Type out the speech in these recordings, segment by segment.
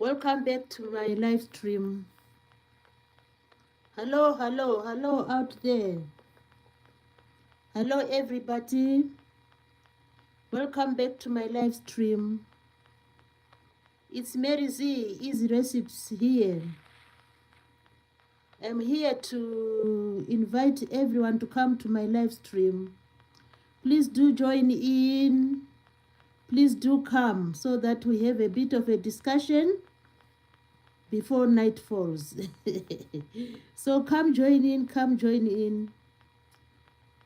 Welcome back to my live stream. Hello, hello, hello out there. Hello, everybody. Welcome back to my live stream. It's Mary Z, Easy Recipes here. I'm here to invite everyone to come to my live stream. Please do join in. Please do come so that we have a bit of a discussion before night falls. So come join in,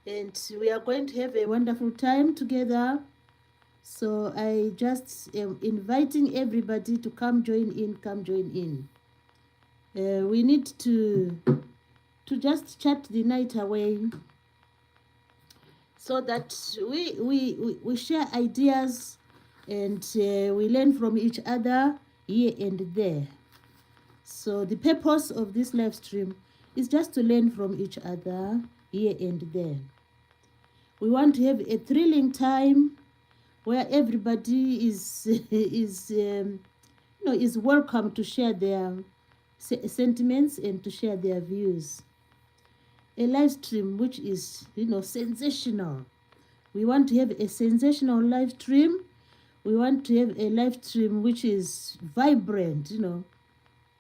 and we are going to have a wonderful time together. So I just am inviting everybody to come join in. We need to just chat the night away so that we share ideas and we learn from each other here and there. So the purpose of this live stream is just to learn from each other here and there. We want to have a thrilling time where everybody is is welcome to share their sentiments and to share their views. A live stream which is sensational. We want to have a sensational live stream. We want to have a live stream which is vibrant,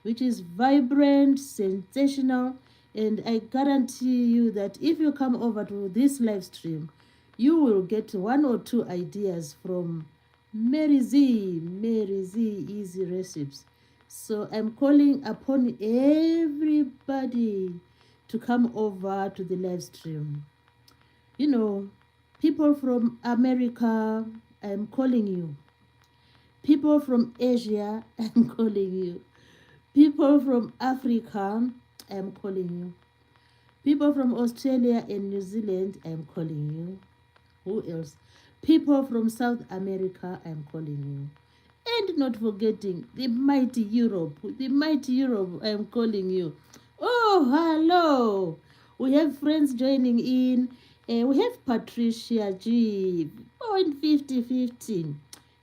which is vibrant, sensational, and I guarantee you that if you come over to this live stream, you will get one or two ideas from Mary Z Easy Recipes. So I'm calling upon everybody to come over to the live stream. People from America, I'm calling you. People from Asia, I'm calling you. People from Africa, I'm calling you. People from Australia and New Zealand, I'm calling you. Who else? People from South America, I'm calling you. And not forgetting the mighty Europe, I'm calling you. Oh, hello. We have friends joining in. We have Patricia G. 50-50.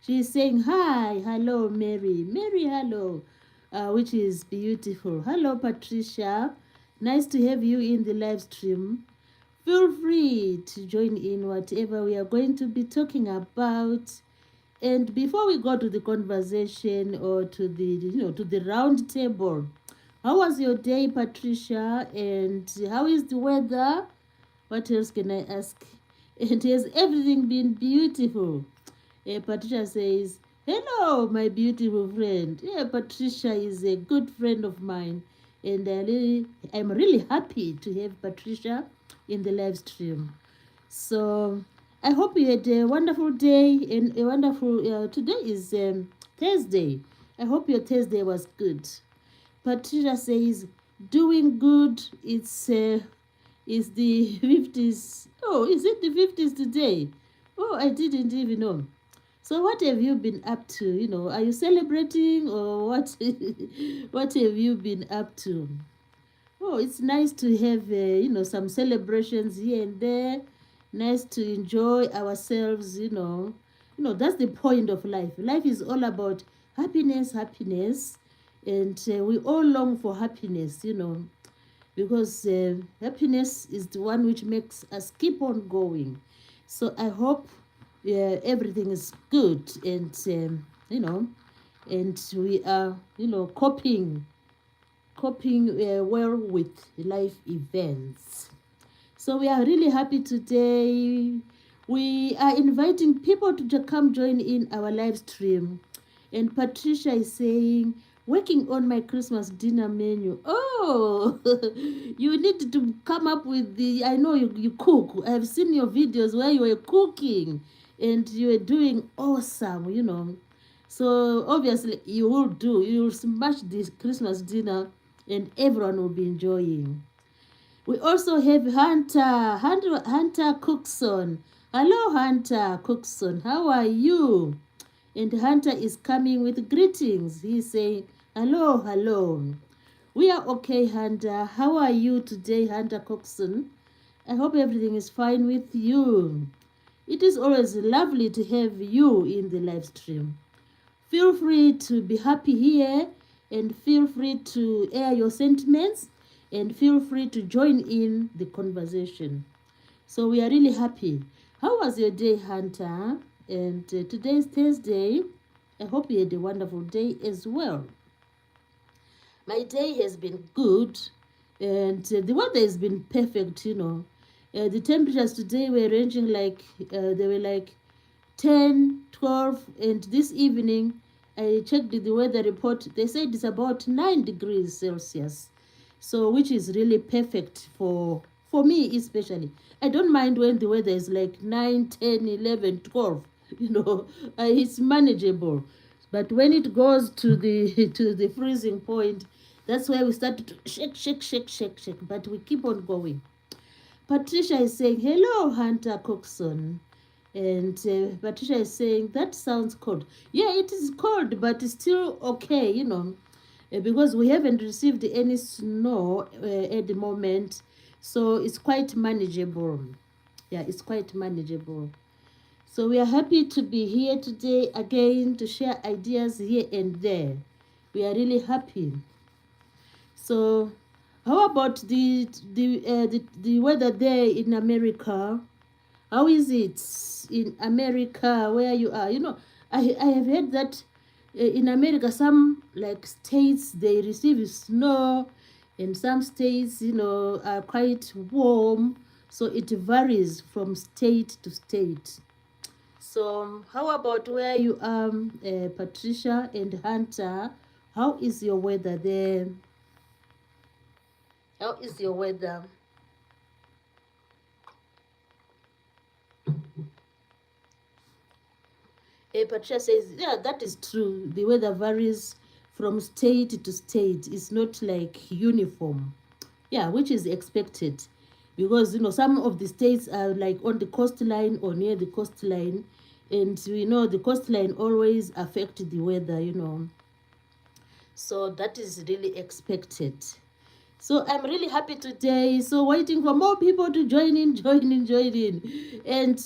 She's saying, hi, hello, Mary. Mary, hello. Which is beautiful. Hello, Patricia. Nice to have you in the live stream. Feel free to join in whatever we are going to be talking about. And before we go to the conversation or to the round table, how was your day, Patricia? And how is the weather? What else can I ask? And has everything been beautiful? Patricia says, hello, my beautiful friend. Yeah, Patricia is a good friend of mine. And I'm really happy to have Patricia in the live stream. So I hope you had a wonderful day and a wonderful, today is Thursday. I hope your Thursday was good. Patricia says, doing good. It's the 50s. Oh, is it the 50s today? Oh, I didn't even know. So what have you been up to? Are you celebrating or what? What have you been up to? Oh, it's nice to have, some celebrations here and there. Nice to enjoy ourselves, That's the point of life. Life is all about happiness. And we all long for happiness, because happiness is the one which makes us keep on going. So I hope everything is good and, and we are, coping well with life events. So we are really happy today. We are inviting people to come join in our live stream. And Patricia is saying, working on my Christmas dinner menu. Oh, you need to come up with I know you cook. I have seen your videos where you were cooking and you were doing awesome, So obviously you will smash this Christmas dinner and everyone will be enjoying. We also have Hunter Cookson. Hello, Hunter Cookson. How are you? And Hunter is coming with greetings. He's saying, hello. We are okay, Hunter. How are you today, Hunter Cookson? I hope everything is fine with you. It is always lovely to have you in the live stream. Feel free to be happy here, and feel free to air your sentiments, and feel free to join in the conversation. So we are really happy. How was your day, Hunter? And today is Thursday. I hope you had a wonderful day as well. My day has been good, and the weather has been perfect, the temperatures today were ranging like, they were like 10, 12, and this evening I checked the weather report. They said it's about 9 degrees Celsius. So, which is really perfect for me especially. I don't mind when the weather is like 9, 10, 11, 12. It's manageable. But when it goes to the to the freezing point, that's where we start to shake, shake, shake, shake, shake. But we keep on going. Patricia is saying, hello, Hunter Coxon. And Patricia is saying, that sounds cold. Yeah, it is cold, but it's still okay, because we haven't received any snow at the moment. So it's quite manageable. Yeah, it's quite manageable. So we are happy to be here today again to share ideas here and there. We are really happy. So how about the weather there in America? How is it in America where you are? I have heard that in America some like states they receive snow, and some states are quite warm, so it varies from state to state. So how about where you are, Patricia and Hunter? How is your weather there? How is your weather? Patricia says, yeah, that is true. The weather varies from state to state. It's not like uniform. Yeah, which is expected. Because, some of the states are like on the coastline or near the coastline. And we know the coastline always affect the weather, So that is really expected. So I'm really happy today. So waiting for more people to join in. And as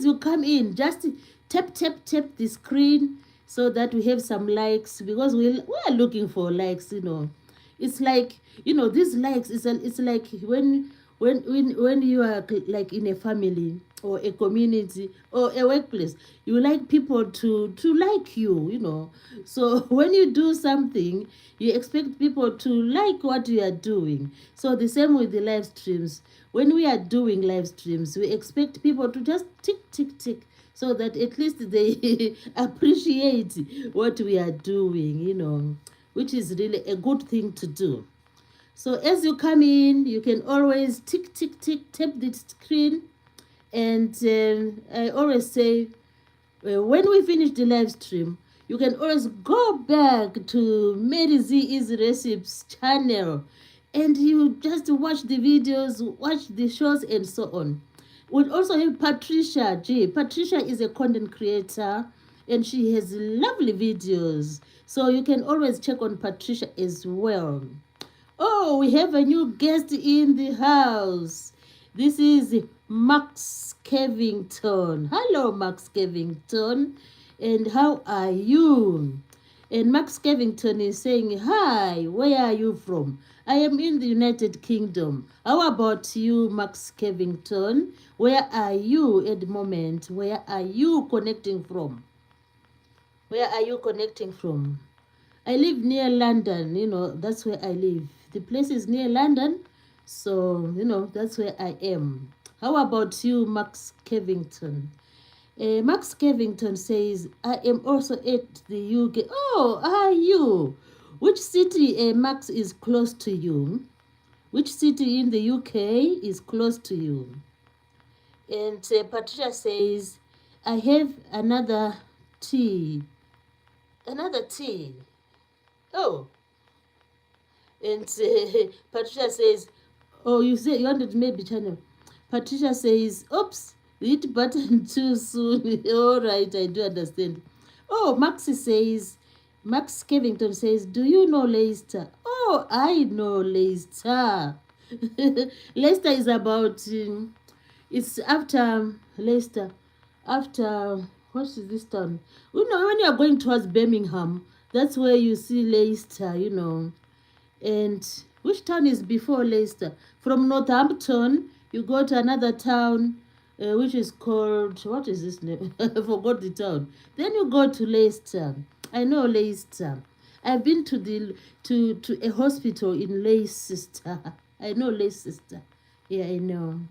you come in, just tap the screen so that we have some likes, because we are looking for likes. It's like, these likes. It's like when you are like in a family or a community or a workplace, you like people to like you. So when you do something, you expect people to like what you are doing. So the same with the live streams. When we are doing live streams, we expect people to just tick, so that at least they appreciate what we are doing, which is really a good thing to do. So as you come in, you can always tick, tap the screen. And I always say, when we finish the live stream, you can always go back to Mary Z Easy Recipes channel, and you just watch the videos, watch the shows, and so on. We'll also have Patricia G. Patricia is a content creator, and she has lovely videos. So you can always check on Patricia as well. Oh, we have a new guest in the house. This is Max Kevington. Hello, Max Kevington. And how are you? And Max Kevington is saying, hi, where are you from? I am in the United Kingdom. How about you, Max Kevington? Where are you at the moment? Where are you connecting from? Where are you connecting from? I live near London, that's where I live. The place is near London, so, that's where I am. How about you, Max Kevington? Max Kevington says, I am also at the UK. Oh, are you? Which city, Max, is close to you? Which city in the UK is close to you? And Patricia says, I have another tea. Another tea. Oh. And Patricia says, oh, you say you wanted maybe channel. Patricia says, oops, hit button too soon. All right, I do understand. Oh, Max Kevington says, do you know Leicester? Oh, I know Leicester. Leicester is about, it's after Leicester, after, what is this town? You know, when you are going towards Birmingham, that's where you see Leicester, you know. And which town is before Leicester? From Northampton, you go to another town, which is called, what is this name? I forgot the town. Then you go to Leicester. I know Leicester. I've been to a hospital in Leicester. I know Leicester. Yeah, I know.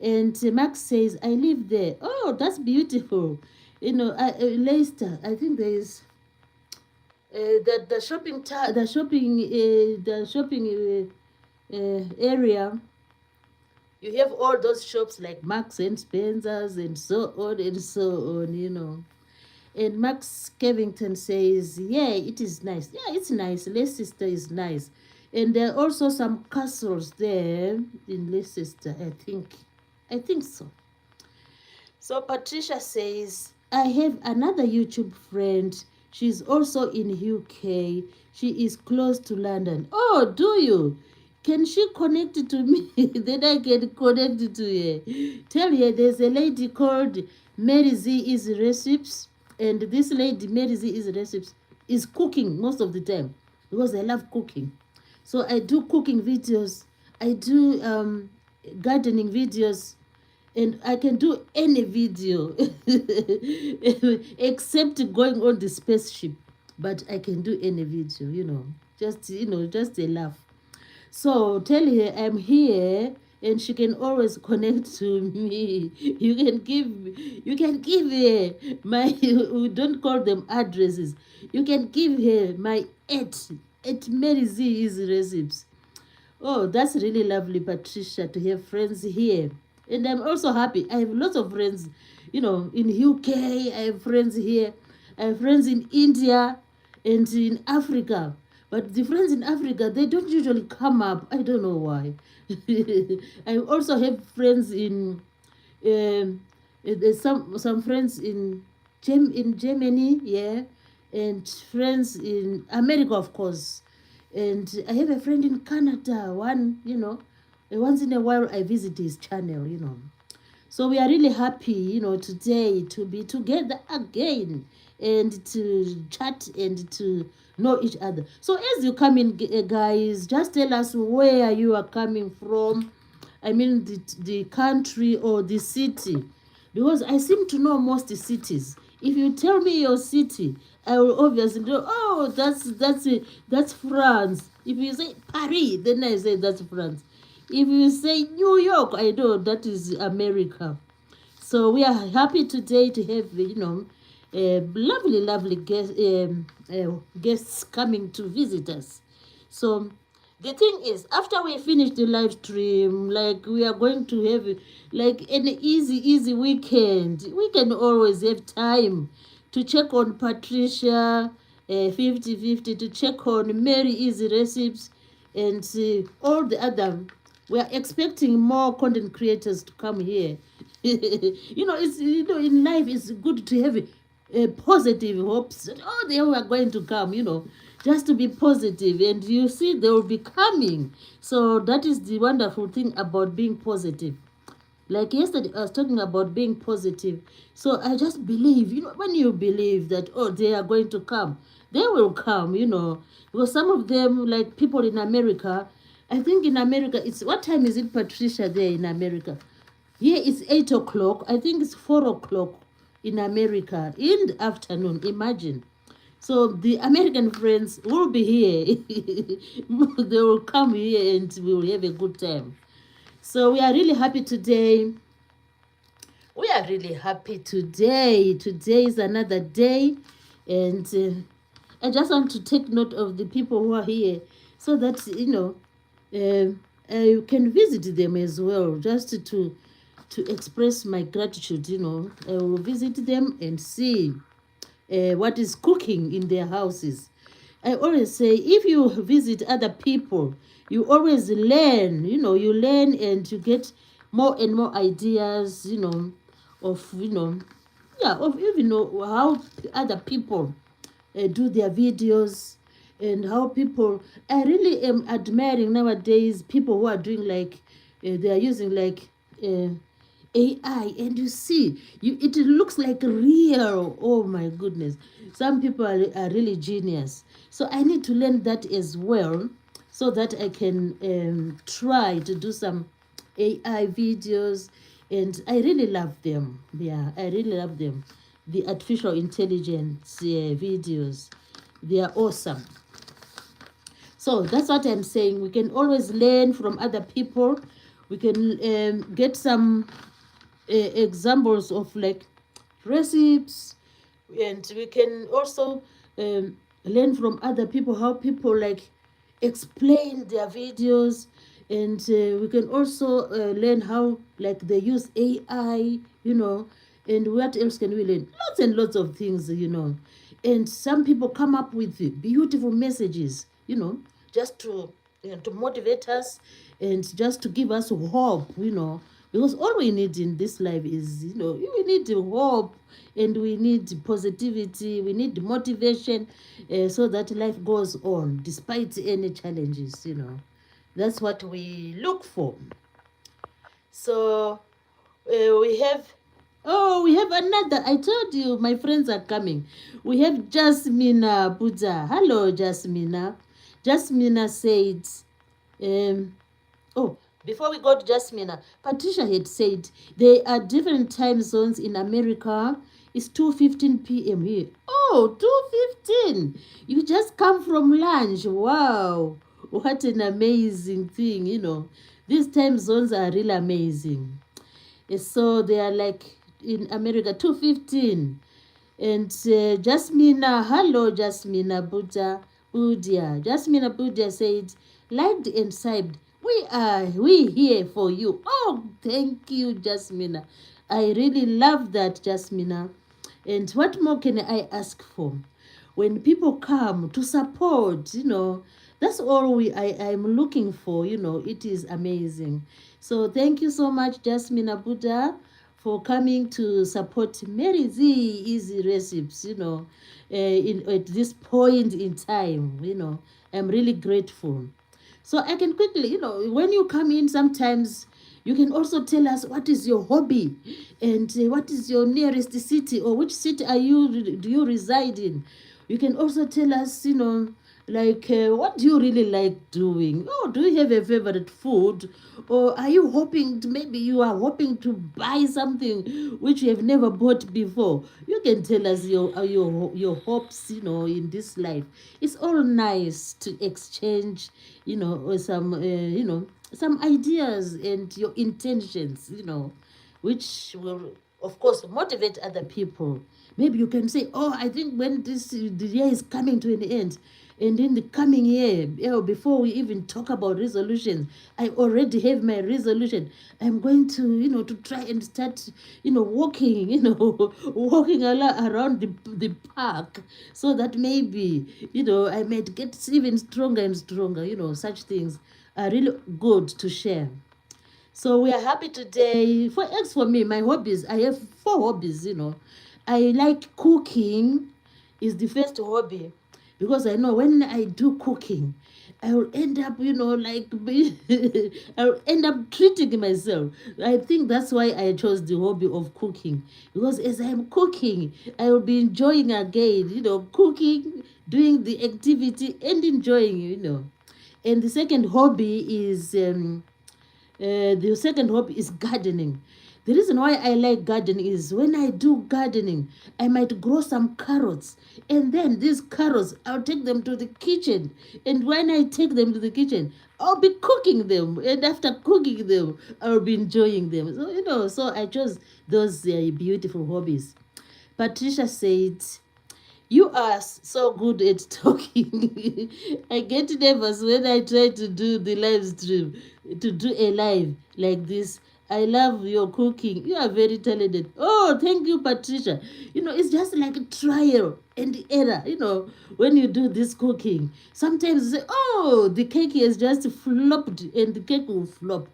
And Max says, I live there. Oh, that's beautiful. You know, Leicester. I think there is the shopping area. You have all those shops like Marks and Spencers and so on and so on, you know. And Max Kevington says, yeah, it is nice. Yeah, it's nice. Leicester is nice. And there are also some castles there in Leicester, I think. I think so. So Patricia says, I have another YouTube friend. She's also in UK. She is close to London. Oh, do you? Can she connect to me? Then I can connect to her. Tell her there's a lady called Mary Z is Recipes. And this lady, Mary Z is Recipes, is cooking most of the time because I love cooking. So I do cooking videos. I do gardening videos. And I can do any video except going on the spaceship. But I can do any video, you know, just a laugh. So tell her I'm here and she can always connect to me. You can give her my, we don't call them addresses. You can give her my at Mary Z is Recipes. Oh, that's really lovely, Patricia, to have friends here. And I'm also happy. I have lots of friends, you know, in UK. I have friends here. I have friends in India and in Africa. But the friends in Africa, they don't usually come up. I don't know why. I also have friends in, there's some friends in Germany, yeah, and friends in America, of course. And I have a friend in Canada, one, you know, once in a while I visit his channel, you know. So we are really happy, you know, today to be together again and to chat and to know each other. So as you come in, guys, just tell us where you are coming from. I mean the country or the city. Because I seem to know most cities. If you tell me your city, I will obviously know, oh, that's France. If you say Paris, then I say that's France. If you say New York, I know that is America. So we are happy today to have, you know, lovely guests coming to visit us. So the thing is, after we finish the live stream, like we are going to have like an easy weekend. We can always have time to check on Patricia, 50/50, to check on Mary Easy Recipes, and all the other. We are expecting more content creators to come here. You know, it's, you know, in life it's good to have positive hopes. Oh, they are going to come, you know, just to be positive, and you see they will be coming. So that is the wonderful thing about being positive. Like yesterday I was talking about being positive. So I just believe, you know, when you believe that, oh, they are going to come, they will come, you know. Because some of them, like people in America, I think in America, it's, what time is it, Patricia, there in America? Here it's 8 o'clock. I think it's 4 o'clock in America in the afternoon. Imagine. So the American friends will be here. They will come here and we will have a good time. So we are really happy today. We are really happy today. Today is another day. And I just want to take note of the people who are here so that, you know, you can visit them as well, just to express my gratitude, you know. I will visit them and see what is cooking in their houses. I always say, if you visit other people, you always learn, you know, you learn and you get more and more ideas, you know, of, you know, yeah, of, you know, how other people do their videos, and how people, I really am admiring nowadays people who are doing like, they are using like AI, and you see, it looks like real. Oh my goodness. Some people are really genius. So I need to learn that as well, so that I can try to do some AI videos. And I really love them. Yeah, I really love them. The artificial intelligence videos, they are awesome. So that's what I'm saying. We can always learn from other people. We can get some examples of like recipes, and we can also learn from other people how people like explain their videos, and we can also learn how like they use AI, and what else can we learn? Lots and lots of things, and some people come up with beautiful messages, just to to motivate us and just to give us hope, because all we need in this life is, we need hope, and we need positivity, we need motivation, so that life goes on despite any challenges. That's what we look for. So we have another. I told you my friends are coming. We have Jasmina Buddha. Hello, Jasmina. Jasmina said, um, oh, before we go to Jasmina, Patricia had said there are different time zones in America. It's 2:15 p.m. here. Oh, 2:15. You just come from lunch. Wow. What an amazing thing, These time zones are really amazing. So they are like in America 2:15. And Jasmina, hello Jasmina Budia. Jasmina Budia said, liked and subbed. We here for you. Oh, thank you, Jasmina. I really love that, Jasmina. And what more can I ask for? When people come to support, that's all I'm looking for, it is amazing. So thank you so much, Jasmine Buddha, for coming to support Mary Z Easy Recipes, at this point in time, I'm really grateful. So I can quickly, when you come in sometimes, you can also tell us what is your hobby, and what is your nearest city, or which city do you reside in. You can also tell us, like what do you really like doing? Oh, do you have a favorite food? Or are you hoping to, maybe you are hoping to buy something which you have never bought before? You can tell us your hopes, in this life. It's all nice to exchange, some some ideas and your intentions, which will of course motivate other people. Maybe you can say, oh, I think when the year is coming to an end, and in the coming year, before we even talk about resolutions, I already have my resolution. I'm going to, to try and start, walking, walking around the park, so that maybe, I might get even stronger and stronger. Such things are really good to share. So we are happy today. For me, my hobbies, I have 4 hobbies. I like cooking, is the first hobby, because I know when I do cooking, I will end up, like I will end up treating myself. I think that's why I chose the hobby of cooking, because as I'm cooking, I will be enjoying again, cooking, doing the activity and enjoying. And the second hobby is gardening. The reason why I like gardening is when I do gardening, I might grow some carrots, and then these carrots, I'll take them to the kitchen. And when I take them to the kitchen, I'll be cooking them, and after cooking them, I'll be enjoying them. So, so I chose those beautiful hobbies. Patricia said, you are so good at talking. I get nervous when I try to do the live stream, to do a live like this. I love your cooking. You are very talented. Oh, thank you, Patricia. It's just like a trial and error, when you do this cooking. Sometimes you say, oh, the cake has just flopped, and the cake will flop.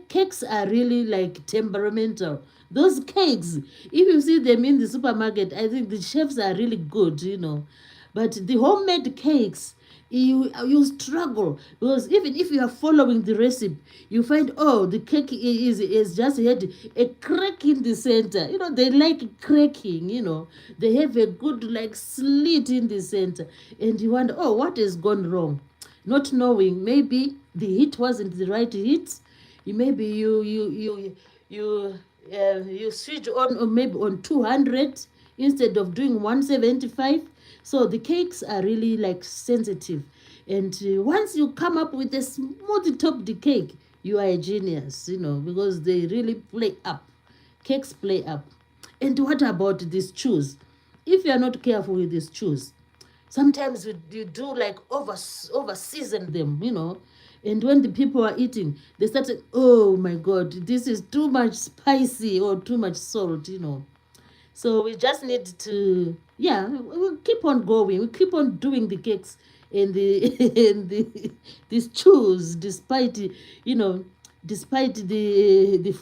Cakes are really like temperamental. Those cakes, if you see them in the supermarket, I think the chefs are really good. But the homemade cakes, you struggle, because even if you are following the recipe, you find, oh, the cake is just had a crack in the center. They like cracking. They have a good like slit in the center, and you wonder, oh, what has gone wrong? Not knowing, maybe the heat wasn't the right heat. Maybe you switch on, or maybe on 200 instead of doing 175. So the cakes are really like sensitive, and once you come up with a smooth top the cake, you are a genius, because they really play up. Cakes play up. And what about these chews? If you are not careful with these chews, sometimes you do like over season them, and when the people are eating, they start saying, oh my god, this is too much spicy or too much salt. So we just need to, yeah, we'll keep on going. We keep on doing the cakes and these chews, despite despite the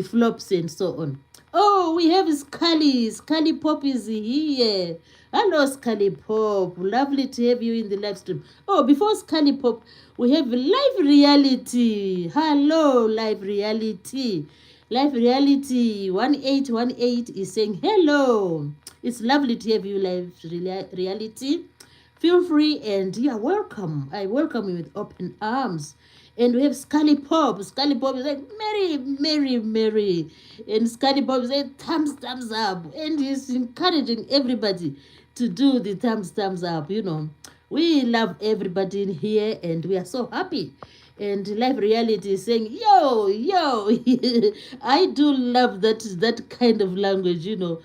flops and so on. Oh, we have Scully. Scully Pop is here. Hello, Scully Pop. Lovely to have you in the live stream. Oh, before Scully Pop, we have Live Reality. Hello, Live Reality. Live Reality 1818 is saying hello. It's lovely to have you, Live Reality. Feel free and you are welcome. I welcome you with open arms. And we have Scully Pop. Scully Pop is like, Mary, Mary, Mary. And Scully Pop is like, thumbs up. And he's encouraging everybody to do the thumbs up, We love everybody in here, and we are so happy. And Live Reality is saying, yo, I do love that kind of language, Yo,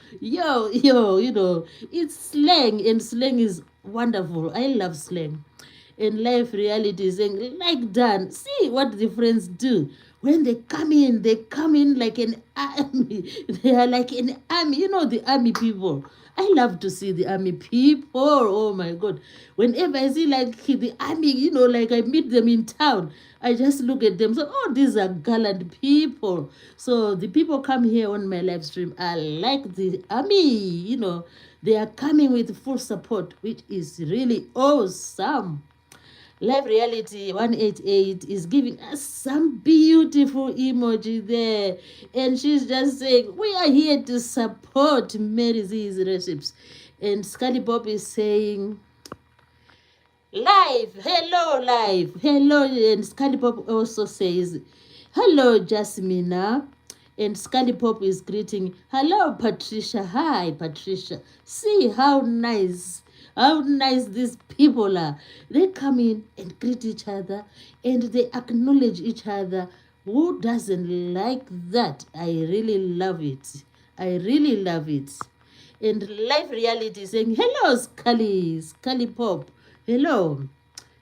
it's slang, and slang is wonderful. I love slang. In Live Reality is saying, like Dan, see what the friends do. When they come in like an army. They are like an army. The army people. I love to see the army people. Oh my God. Whenever I see like the army, like I meet them in town, I just look at them. So, oh, these are gallant people. So the people come here on my live stream are like the army, They are coming with full support, which is really awesome. Live Reality 188 is giving us some beautiful emoji there. And she's just saying, we are here to support Mary Z's recipes. And Scully Bob is saying, live, hello. And Scully Pop also says, hello, Jasmina. And Scully Pop is greeting, hello, Patricia. Hi, Patricia. See how nice these people are. They come in and greet each other, and they acknowledge each other. Who doesn't like that? I really love it. And Live Reality saying, hello, Scully Pop. Hello.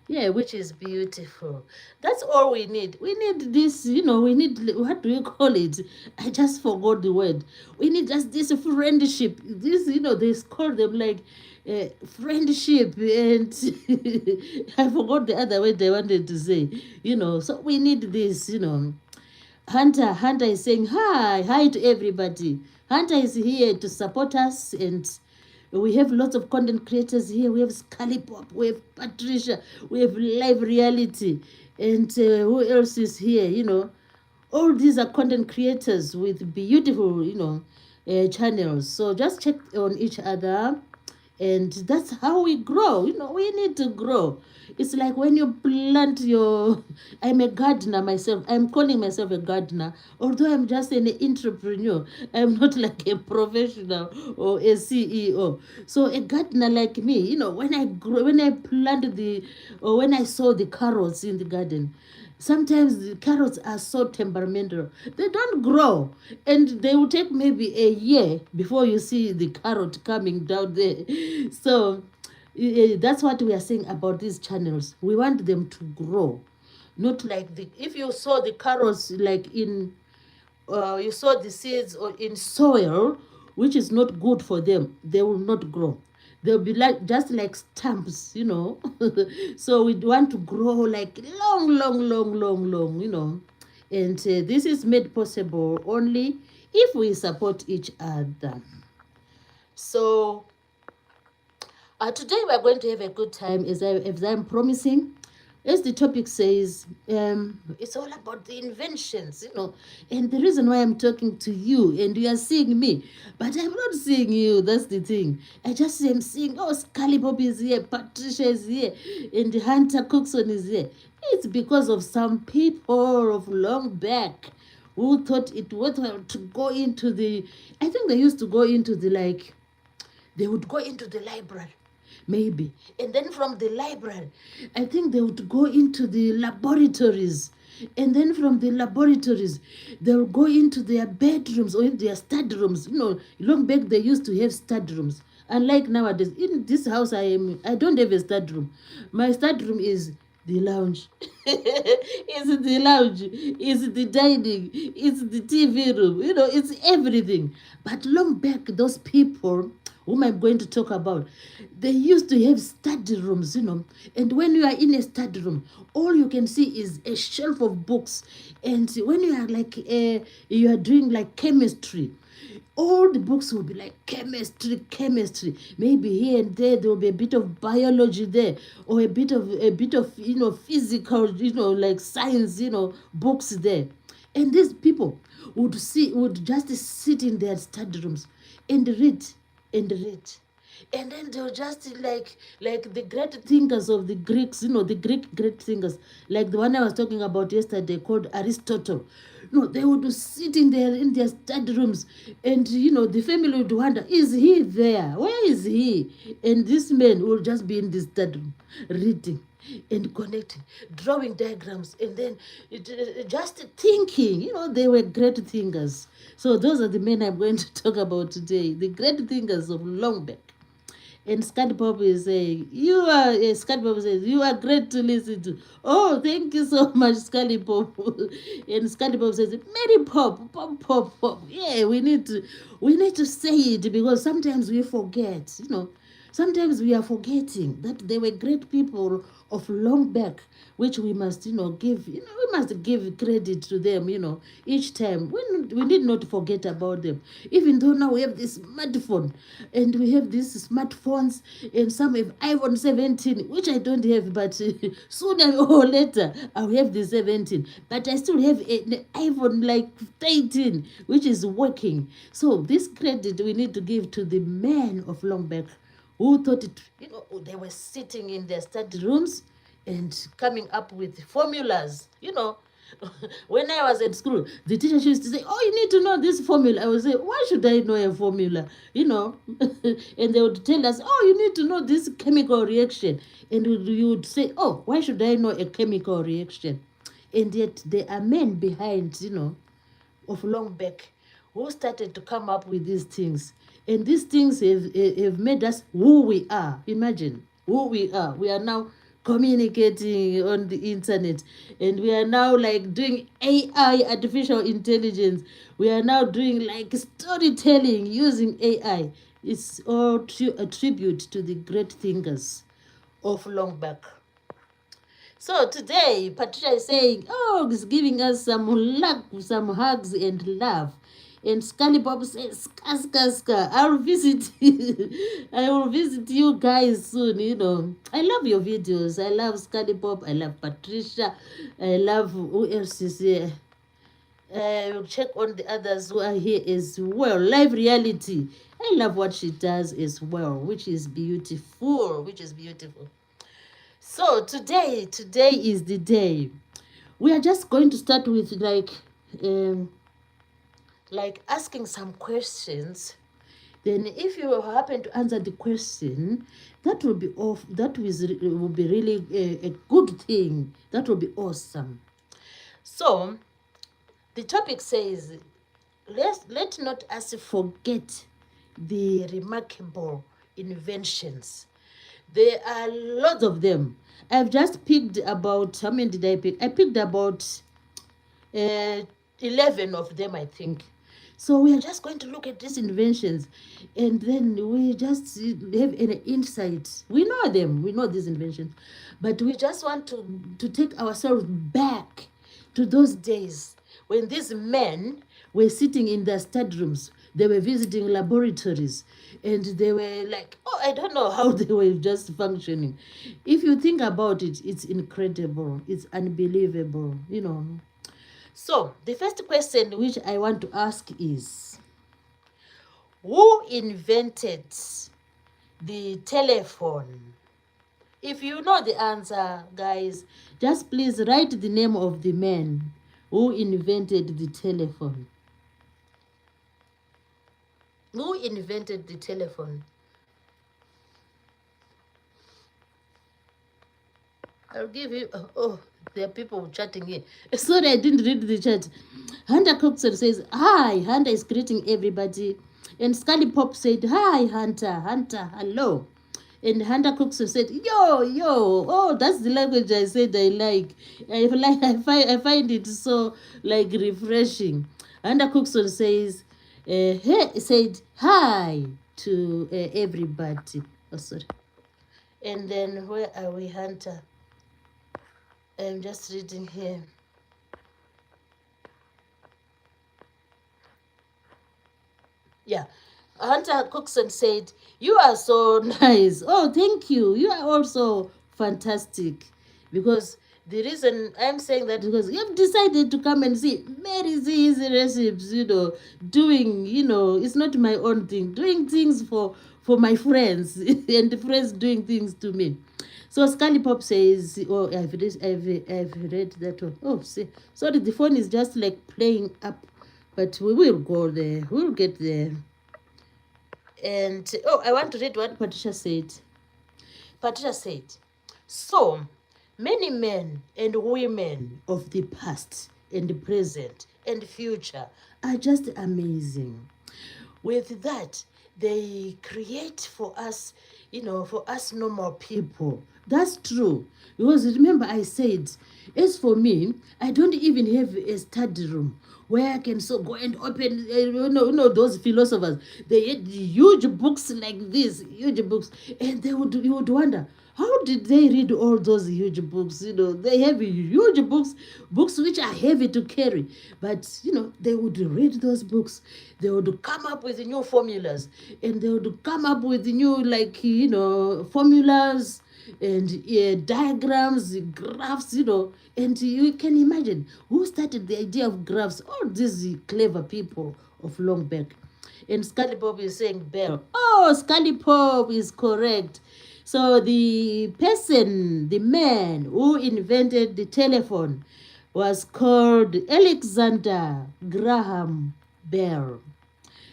Yeah, which is beautiful. That's all we need. We need this, we need, what do you call it? I just forgot the word. We need just this friendship. This, they call them like friendship, and I forgot the other word I wanted to say, so we need this, Hunter is saying, hi to everybody. Hunter is here to support us, and we have lots of content creators here. We have Scully Pop, we have Patricia, we have Live Reality, and who else is here? All these are content creators with beautiful, channels. So just check on each other, and that's how we grow. We need to grow. It's like when you plant I'm a gardener myself. I'm calling myself a gardener, although I'm just an entrepreneur. I'm not like a professional or a CEO. So a gardener like me, when I plant or when I sow the carrots in the garden, sometimes the carrots are so temperamental. They don't grow. And they will take maybe a year before you see the carrot coming down there. So that's what we are saying about these channels. We want them to grow. Not like if you saw the carrots like you saw the seeds or in soil, which is not good for them, they will not grow. They'll be just like stumps, So we want to grow like long, And this is made possible only if we support each other. So Today we are going to have a good time, as I'm promising. As the topic says, it's all about the inventions, And the reason why I'm talking to you and you are seeing me, but I'm not seeing you. That's the thing. I just am seeing, oh, Scully Bob is here, Patricia is here, and Hunter Cookson is here. It's because of some people of long back who thought it worth to go into the. I think they used to go into the they would go into the library, maybe. And then from the library, I think they would go into the laboratories. And then from the laboratories, they'll go into their bedrooms or in their study rooms. Long back they used to have study rooms. Unlike nowadays, in this house I don't have a study room. My study room is the lounge. It's the lounge. It's the dining. It's the TV room. It's everything. But long back, those people whom I'm going to talk about, they used to have study rooms, And when you are in a study room, all you can see is a shelf of books. And when you are you are doing like chemistry, all the books will be like chemistry. Maybe here and there will be a bit of biology there, or a bit of physical, like science, books there. And these people would just sit in their study rooms and read and read. And then they'll just like the great thinkers of the Greeks, the great thinkers, like the one I was talking about yesterday called Aristotle. They would sit in their study rooms, and the family would wonder, is he there? Where is he? And this man will just be in the study room reading and connecting, drawing diagrams, and then just thinking. They were great thinkers. So those are the men I'm going to talk about today, the great thinkers of long back. And Scott Pop is saying, Scott Pop says, you are great to listen to. Oh, thank you so much, Scully Pop. And Scully Pop says, Mary Pop, Pop, Pop, Pop. Yeah, we need to say it, because sometimes we forget, Sometimes we are forgetting that they were great people of long back, which we must, give, we must give credit to them, each time. We need not forget about them. Even though now we have this smartphone, and we have these smartphones, and some have iPhone 17, which I don't have, but sooner or later I'll have the 17. But I still have an iPhone like 13, which is working. So this credit we need to give to the men of long back, who thought it, they were sitting in their study rooms and coming up with formulas. When I was at school, the teacher used to say, oh, you need to know this formula. I would say, why should I know a formula? And they would tell us, oh, you need to know this chemical reaction. And you would say, oh, why should I know a chemical reaction? And yet there are men behind, of long back, who started to come up with these things. And these things have made us who we are. Imagine who we are. We are now communicating on the internet, and we are now like doing AI, artificial intelligence. We are now doing like storytelling using AI. It's all a tribute to the great thinkers of long back. So today, Patricia is saying, oh, it's giving us some luck, some hugs and love. And Scully Bob says, Ska, I'll visit I will visit you guys soon, I love your videos. I love Scully Bob. I love Patricia. I love, who else is here? We'll check on the others who are here as well. Live reality. I love what she does as well, which is beautiful. So today is the day. We are just going to start with like asking some questions. Then if you happen to answer the question, that will be will be really a good thing. That will be awesome. So the topic says, let not us forget the remarkable inventions. There are lots of them. I've just picked about, how many did I pick? I picked about 11 of them, I think. So we are just going to look at these inventions, and then we just have an insight. We know them, we know these inventions, but we just want to take ourselves back to those days when these men were sitting in their study rooms They were visiting laboratories, and they were like, oh, I don't know how they were just functioning. If you think about it, it's incredible. It's unbelievable, you know. So the first question which I want to ask is, who invented the telephone? If you know the answer, guys, just please write the name of the man who invented the telephone. Who invented the telephone? I'll give you. Oh, there are people chatting here. Sorry, I didn't read the chat. Hunter Coxon says, hi, Hunter is greeting everybody. And Scully Pop said, hi, Hunter. Hunter, hello. And Hunter Coxon said, yo, yo. Oh, that's the language I said I like. I find it so like refreshing. Hunter Coxon says, hey, said hi to everybody. Oh, sorry. And then where are we, Hunter? I'm just reading here. Yeah. Hunter Cookson said, you are so nice. Oh, thank you. You are also fantastic. Because the reason I'm saying that, because you've decided to come and see Mary Z's recipes, doing, it's not my own thing. Doing things for my friends and the friends doing things to me. So Scully Pop says, oh, I've read that one. Oh, see, sorry, the phone is just like playing up, but we will go there. We'll get there. And, oh, I want to read what Patricia said. Patricia said, so many men and women of the past and the present and future are just amazing. With that, they create for us, for us normal people. That's true. Because remember I said, as for me, I don't even have a study room where I can so go and open, those philosophers. They had huge books like this, huge books. And you would wonder, how did they read all those huge books? They have huge books which are heavy to carry. But, they would read those books. They would come up with new formulas. And they would come up with new, formulas and diagrams, graphs, And you can imagine who started the idea of graphs. All these clever people of long back. And Scully Pop is saying bell. Oh, Scully Pop is correct. So the person, the man who invented the telephone was called Alexander Graham Bell.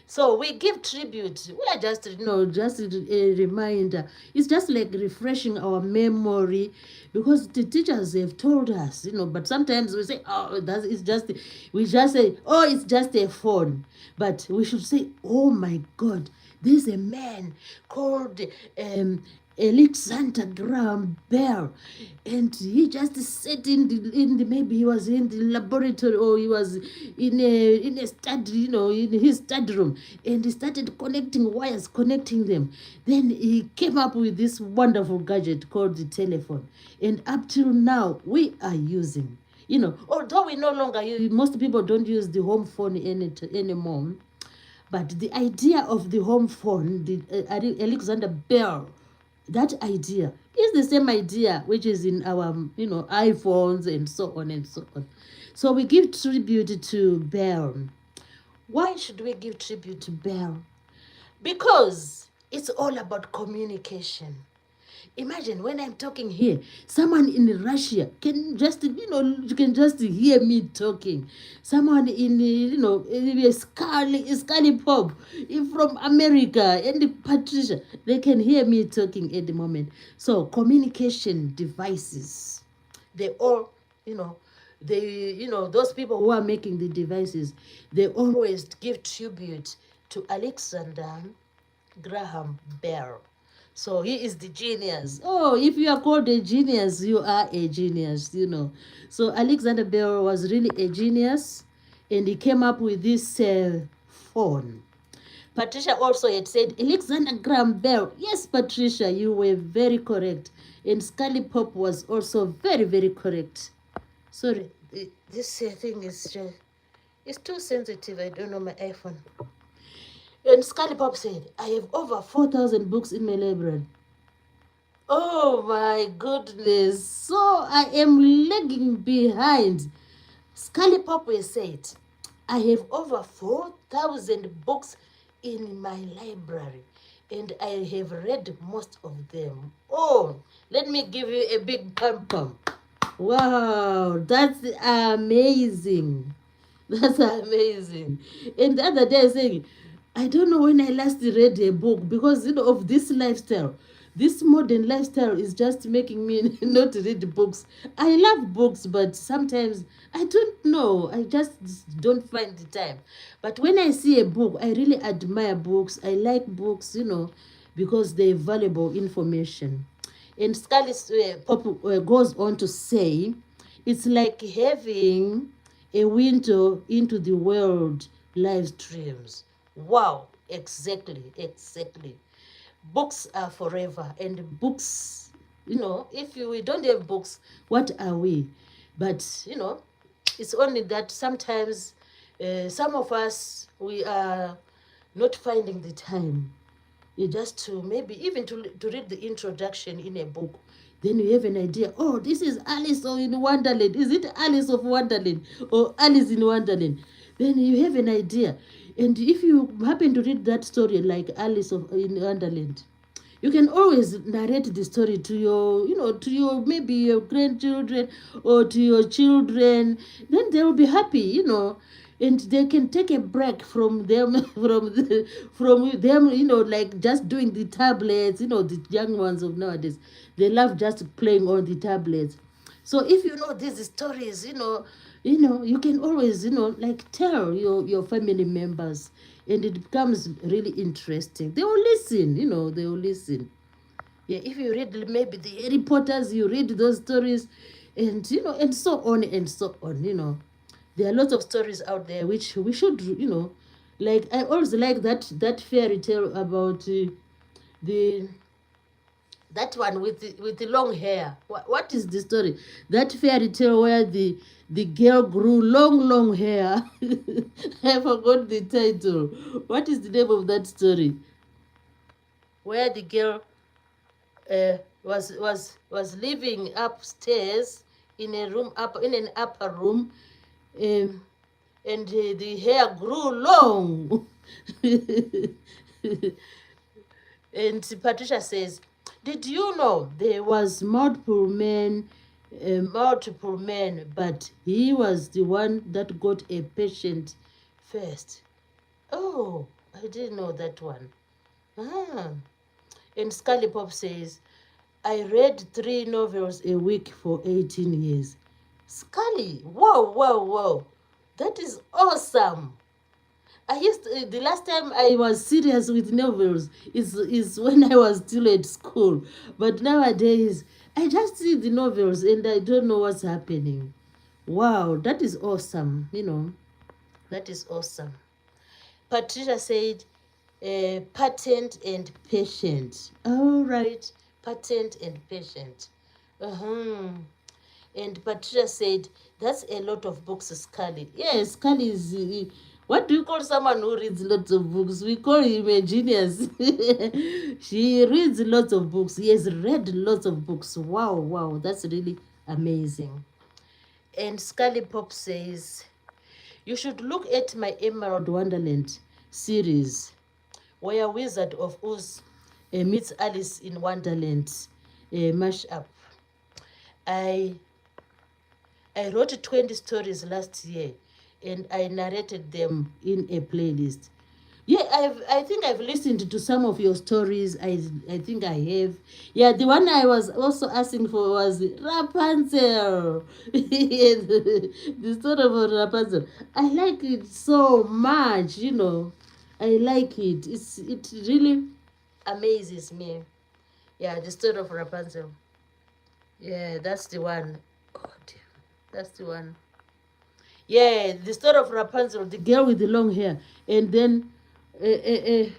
So we give tribute. We are just, just a reminder. It's just like refreshing our memory, because the teachers have told us, but sometimes we say, oh, we just say, oh, it's just a phone. But we should say, oh my God, there's a man called Alexander Graham Bell, and he just sat maybe he was in the laboratory, or he was in a study, in his study room, and he started connecting them. Then he came up with this wonderful gadget called the telephone, and up till now we are using. Although we no longer use, most people don't use the home phone anymore. But the idea of the home phone, the Alexander Bell, that idea is the same idea which is in our, iPhones and so on and so on. So we give tribute to Bell. Why should we give tribute to Bell? Because it's all about communication. Imagine when I'm talking here, someone in Russia can just, you can just hear me talking. Someone in Scully Pop from America, and Patricia, they can hear me talking at the moment. So communication devices, they all, those people who are making the devices, they always give tribute to Alexander Graham Bell. So he is the genius. Oh, if you are called a genius, you are a genius, So Alexander Bell was really a genius, and he came up with this phone. Patricia also had said, Alexander Graham Bell. Yes, Patricia, you were very correct. And Scully Pop was also very, very correct. Sorry, this thing is it's too sensitive. I don't know my iPhone. And Scully Pop said, I have over 4,000 books in my library. Oh my goodness. So I am lagging behind. Scully Pop said, I have over 4,000 books in my library and I have read most of them. Oh, let me give you a big pump pump. Wow, that's amazing. That's amazing. And the other day I was saying, I don't know when I last read a book because of this lifestyle. This modern lifestyle is just making me not read books. I love books, but sometimes I don't know. I just don't find the time. But when I see a book, I really admire books. I like books, because they're valuable information. And Scully Pop goes on to say, it's like having a window into the world live streams. Wow, exactly, exactly. Books are forever, and books, if we don't have books, what are we? But, it's only that sometimes some of us, we are not finding the time just to maybe even to read the introduction in a book. Then you have an idea, oh, this is Alice in Wonderland. Is it Alice of Wonderland or Alice in Wonderland? Then you have an idea. And if you happen to read that story like Alice in Wonderland, you can always narrate the story to your, to your maybe your grandchildren or to your children. Then they will be happy. And they can take a break from them from them, like just doing the tablets. The young ones of nowadays, they love just playing on the tablets. So if you know these stories, you can always, like tell your family members, and it becomes really interesting. They will listen, they will listen. Yeah, if you read maybe the Harry Potters, you read those stories, and and so on and so on. There are lots of stories out there which we should, like I always like that fairy tale about the that one with the long hair. What is the story? That fairy tale where the girl grew long hair. I forgot the title. What is the name of that story? Where the girl was living upstairs in a room up in an upper room, um, and the hair grew long. And Patricia says, did you know there was multiple men, but he was the one that got a patient first? Oh, I didn't know that one. Ah. And Scully Pop says, I read 3 novels a week for 18 years. Scully, whoa. That is awesome. The last time I was serious with novels is when I was still at school. But nowadays, I just read the novels and I don't know what's happening. Wow, that is awesome. That is awesome. Patricia said, patent and patient. All right, patent and patient. Uh-huh. And Patricia said, that's a lot of books, Scully. Yes, Scully is... what do you call someone who reads lots of books? We call him a genius. She reads lots of books. He has read lots of books. Wow. That's really amazing. And Scully Pop says, you should look at my Emerald Wonderland series, where Wizard of Oz meets Alice in Wonderland mashup. I wrote 20 stories last year, and I narrated them in a playlist. Yeah, I think I've listened to some of your stories. I think I have. Yeah, the one I was also asking for was Rapunzel. The story of Rapunzel. I like it so much, I like it. It really amazes me. Yeah, the story of Rapunzel. Yeah, that's the one. Oh dear. That's the one. Yeah, the story of Rapunzel, the girl with the long hair, and then a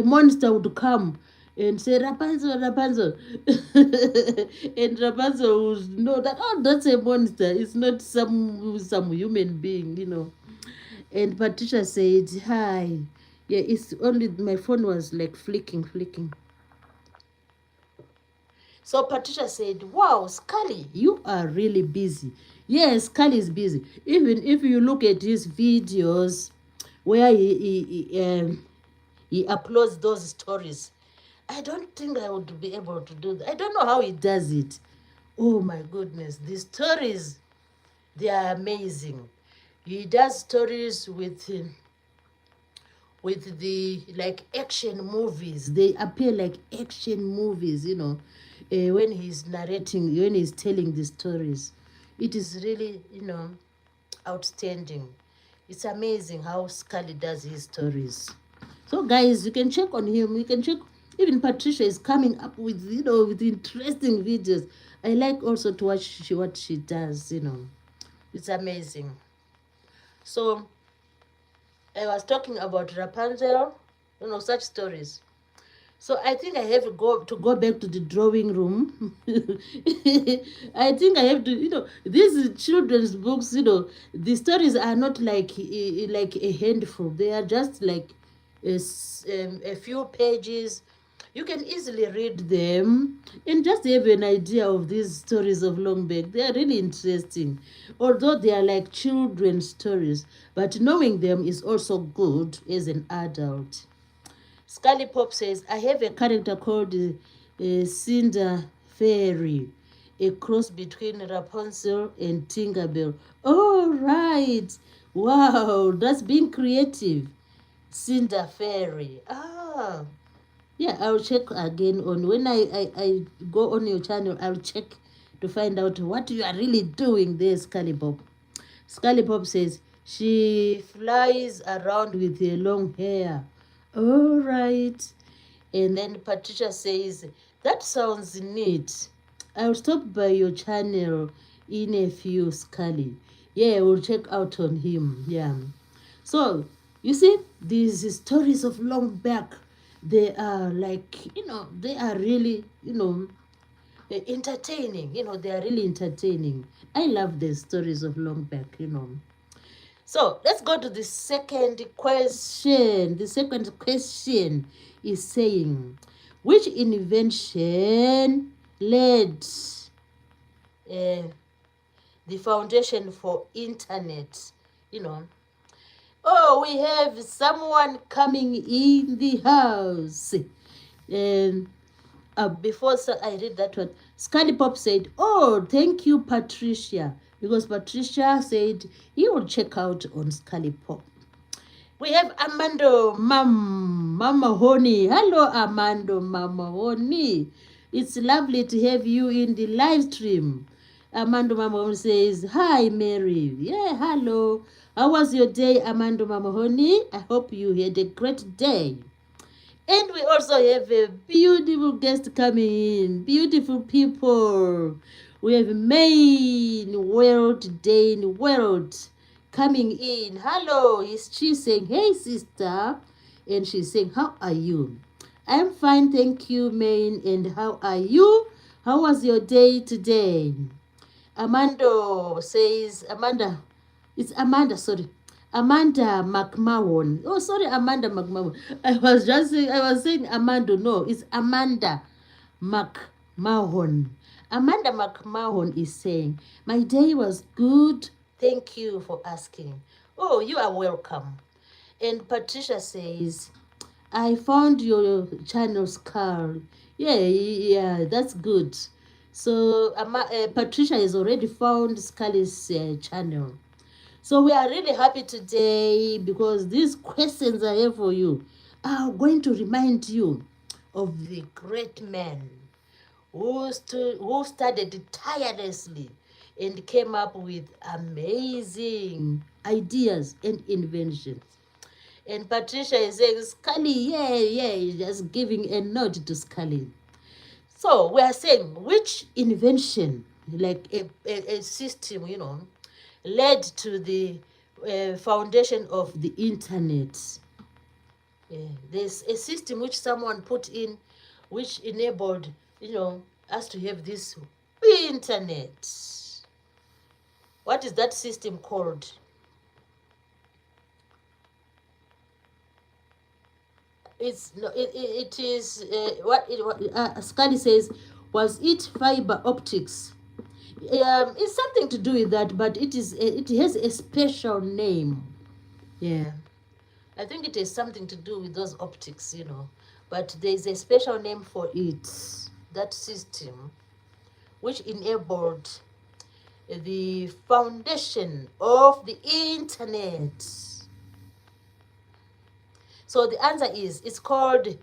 monster would come and say, Rapunzel, Rapunzel. And Rapunzel would know that, oh, that's a monster. It's not some human being. And Patricia said, hi, Yeah, it's only my phone was like flicking. So Patricia said, wow, Scully, you are really busy. Yes, Scully is busy. Even if you look at his videos where he uploads those stories, I don't think I would be able to do that. I don't know how he does it. Oh my goodness, the stories, they are amazing. He does stories with the like action movies. They appear like action movies, when he's narrating, when he's telling the stories. It is really, outstanding. It's amazing how Scully does his stories. So guys, you can check on him. You can check. Even Patricia is coming up with, with interesting videos. I like also to watch what she does. It's amazing. So I was talking about Rapunzel, such stories. So I think I have to go back to the drawing room. I think I have to, these children's books, the stories are not like a handful. They are just like a few pages. You can easily read them and just have an idea of these stories of Longback. They are really interesting. Although they are like children's stories, but knowing them is also good as an adult. Scully Pop says, I have a character called Cinder Fairy, a cross between Rapunzel and Tinkerbell. Oh, right. Wow, that's being creative. Cinder Fairy. Ah. Yeah, I'll check again on when I go on your channel. I'll check to find out what you are really doing there, Scully Pop. Scully Pop says, she flies around with her long hair. All right. And then Patricia says, that sounds neat. I'll stop by your channel in a few, Scully. Yeah, we'll check out on him. Yeah. So, you see, these stories of Longback, they are like, they are really, entertaining. They are really entertaining. I love the stories of Longback. So let's go to the second question. The second question is saying, which invention laid the foundation for internet? Oh, we have someone coming in the house. Before I read that one, Scully Pop said, oh, thank you, Patricia. Because Patricia said he will check out on Scully Pop. We have Amando Mama Honey. Hello, Amando Mama Honey. It's lovely to have you in the live stream. Amando Mama Honey says, hi, Mary. Yeah, hello. How was your day, Amando Mama Honey? I hope you had a great day. And we also have a beautiful guest coming in. Beautiful people. We have Main World Dane World coming in. Hello. She's saying, hey, sister. And she's saying, how are you? I'm fine, thank you, Main. And how are you? How was your day today? Amanda says, it's Amanda, sorry. Amanda McMahon. Oh, sorry, Amanda McMahon. I was saying Amanda. No, it's Amanda McMahon. Amanda McMahon is saying, my day was good. Thank you for asking. Oh, you are welcome. And Patricia says, I found your channel's car. Yeah, that's good. So Patricia has already found Scully's channel. So we are really happy today because these questions I have for you are going to remind you of the great man who studied tirelessly and came up with amazing ideas and inventions. And Patricia is saying, Scully, yeah, just giving a nod to Scully. So we are saying, which invention, like a system, led to the foundation of the internet? There's a system which someone put in, which enabled, us to have this internet. What is that system called? It's no, it is Scully says, was it fiber optics? It's something to do with that, but it has a special name. Yeah, I think it has something to do with those optics, but there is a special name for it. That system, which enabled the foundation of the internet. So the answer is, it's called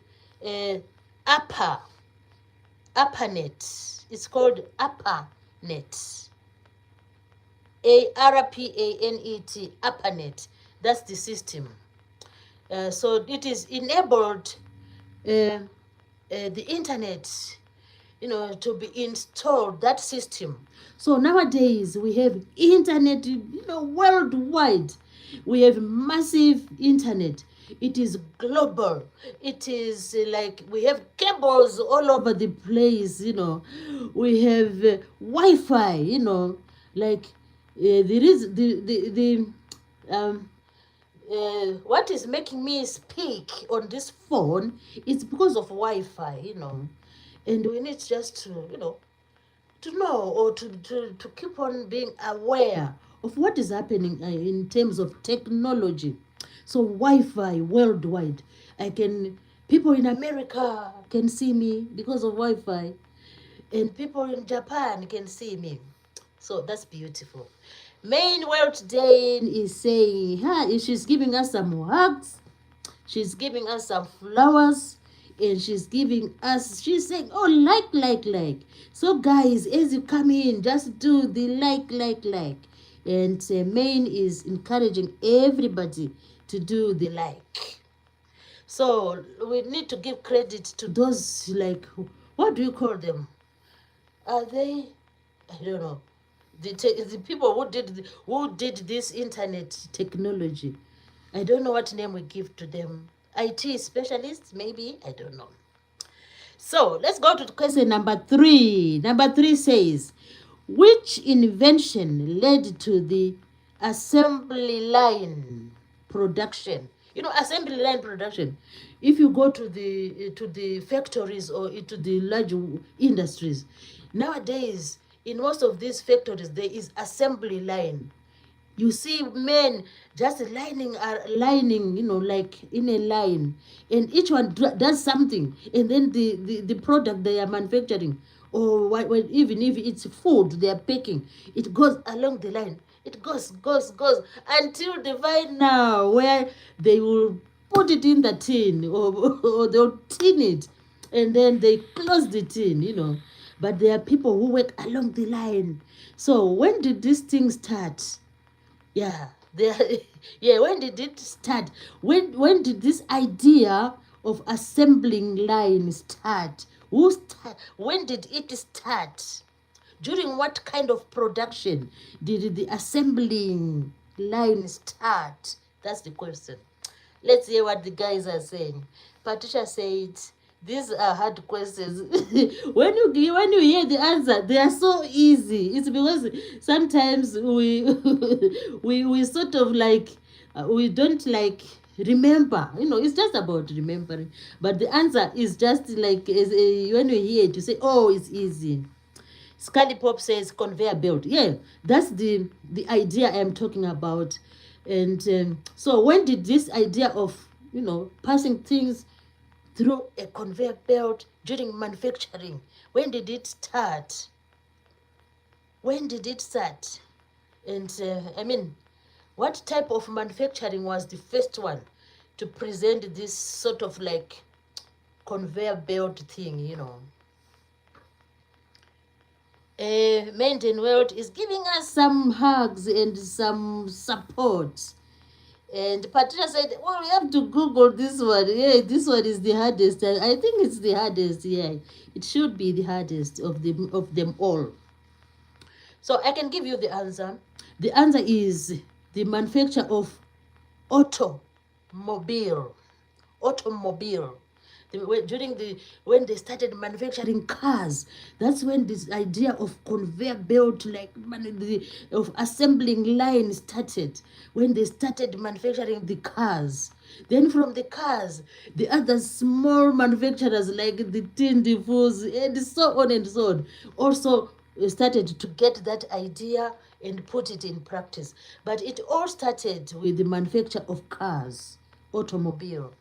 upper ARPANET. It's called ARPANET. ARPANET, ARPANET. That's the system. So it is enabled the internet, to be installed, that system. So nowadays we have internet, worldwide. We have massive internet. It is global. It is like we have cables all over the place, We have Wi-Fi, like there is the what is making me speak on this phone is because of Wi-Fi, and we need just to, to know, or to keep on being aware of what is happening in terms of technology. So Wi-Fi worldwide, people in America can see me because of Wi-Fi, and people in Japan can see me. So that's beautiful. Main World today is saying, she's giving us some hugs, she's giving us some flowers, and she's saying, oh, like. So guys, as you come in, just do the like. And Main is encouraging everybody to do the like. So we need to give credit to those, like, what do you call them? Are they, I don't know, the people who did this internet technology. I don't know what name we give to them. IT specialists, maybe? I don't know. So let's go to question number 3. Number 3 says, which invention led to the assembly line production? Assembly line production. If you go to the factories or to the large industries, nowadays in most of these factories there is assembly line. You see men just lining, like in a line, and each one does something, and then the product they are manufacturing, or even if it's food they are baking, it goes along the line. It goes until the final where they will put it in the tin, or they'll tin it, and then they close the tin. But there are people who work along the line. So when did this thing start? Yeah, yeah. When did it start? When did this idea of assembling line start? When did it start? During what kind of production did the assembling line start? That's the question. Let's hear what the guys are saying. Patricia said, these are hard questions. when you hear the answer, they are so easy. It's because sometimes we we sort of like we don't like remember. It's just about remembering. But the answer is just like when you hear it, you say, oh, it's easy. Scully Pop says conveyor belt. Yeah, that's the idea I'm talking about. And so when did this idea of passing things through a conveyor belt during manufacturing, when did it start? When did it start? And what type of manufacturing was the first one to present this sort of like conveyor belt thing? Maintain World is giving us some hugs and some support. And Patricia said, well, we have to Google this one. Yeah, this one is the hardest. I think it's the hardest. Yeah, it should be the hardest of them all. So I can give you the answer. The answer is the manufacture of automobile. When they started manufacturing cars, that's when this idea of conveyor belt, like of assembling line started. When they started manufacturing the cars, Then from the cars, the other small manufacturers like the tin diffuse and so on and so on also started to get that idea and put it in practice. But it all started with the manufacture of cars, automobile.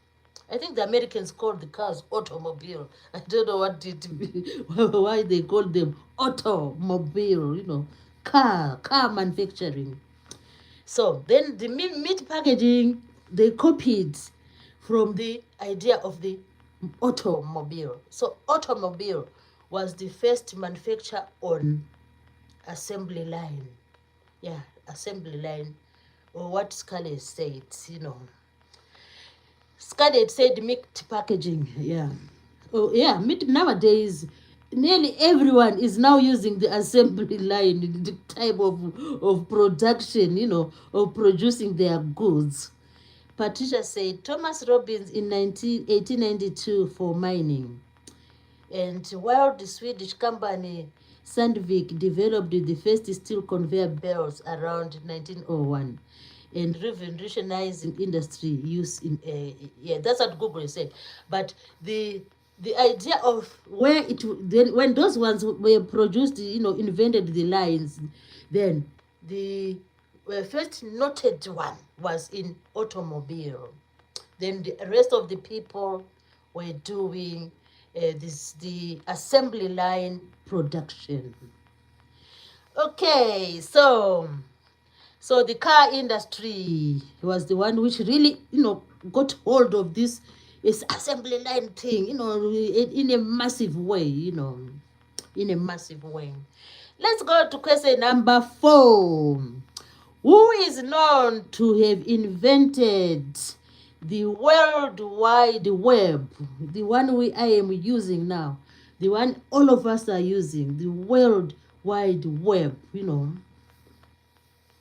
I think the Americans called the cars automobile. I don't know what it why they called them automobile, car manufacturing. So then the meat packaging, they copied from the idea of the automobile. So automobile was the first manufacture on assembly line. Yeah, assembly line, or what Scarlett said, Scarlett said meat packaging. Yeah. Oh, yeah. Meat nowadays, nearly everyone is now using the assembly line, the type of production, of producing their goods. Patricia said Thomas Robbins in 1892 for mining. And while the Swedish company Sandvik developed the first steel conveyor belts around 1901 and revolutionizing industry use in yeah, that's what Google said. But the idea of where it then when those ones were produced, invented the lines, then the first noted one was in automobile. Then the rest of the people were doing the assembly line production. Okay, so the car industry was the one which really, got hold of this assembly line thing, in a massive way, in a massive way. Let's go to question number 4. Who is known to have invented the World Wide Web? The one I am using now. The one all of us are using. The World Wide Web,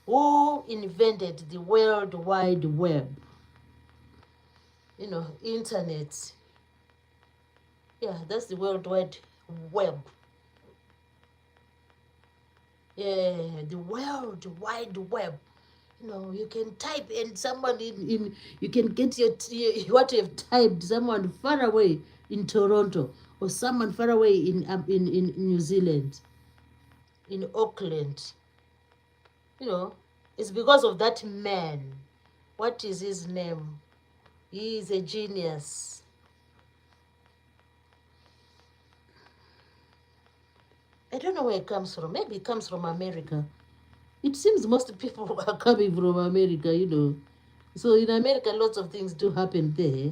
Who invented the World Wide Web? Internet. Yeah, that's the World Wide Web. Yeah, the World Wide Web. You can type and someone in you can get your what you have typed, someone far away in Toronto or someone far away in New Zealand, in Auckland. It's because of that man. What is his name? He is a genius. I don't know where it comes from. Maybe it comes from America. It seems most people are coming from America. So in America, lots of things do happen there.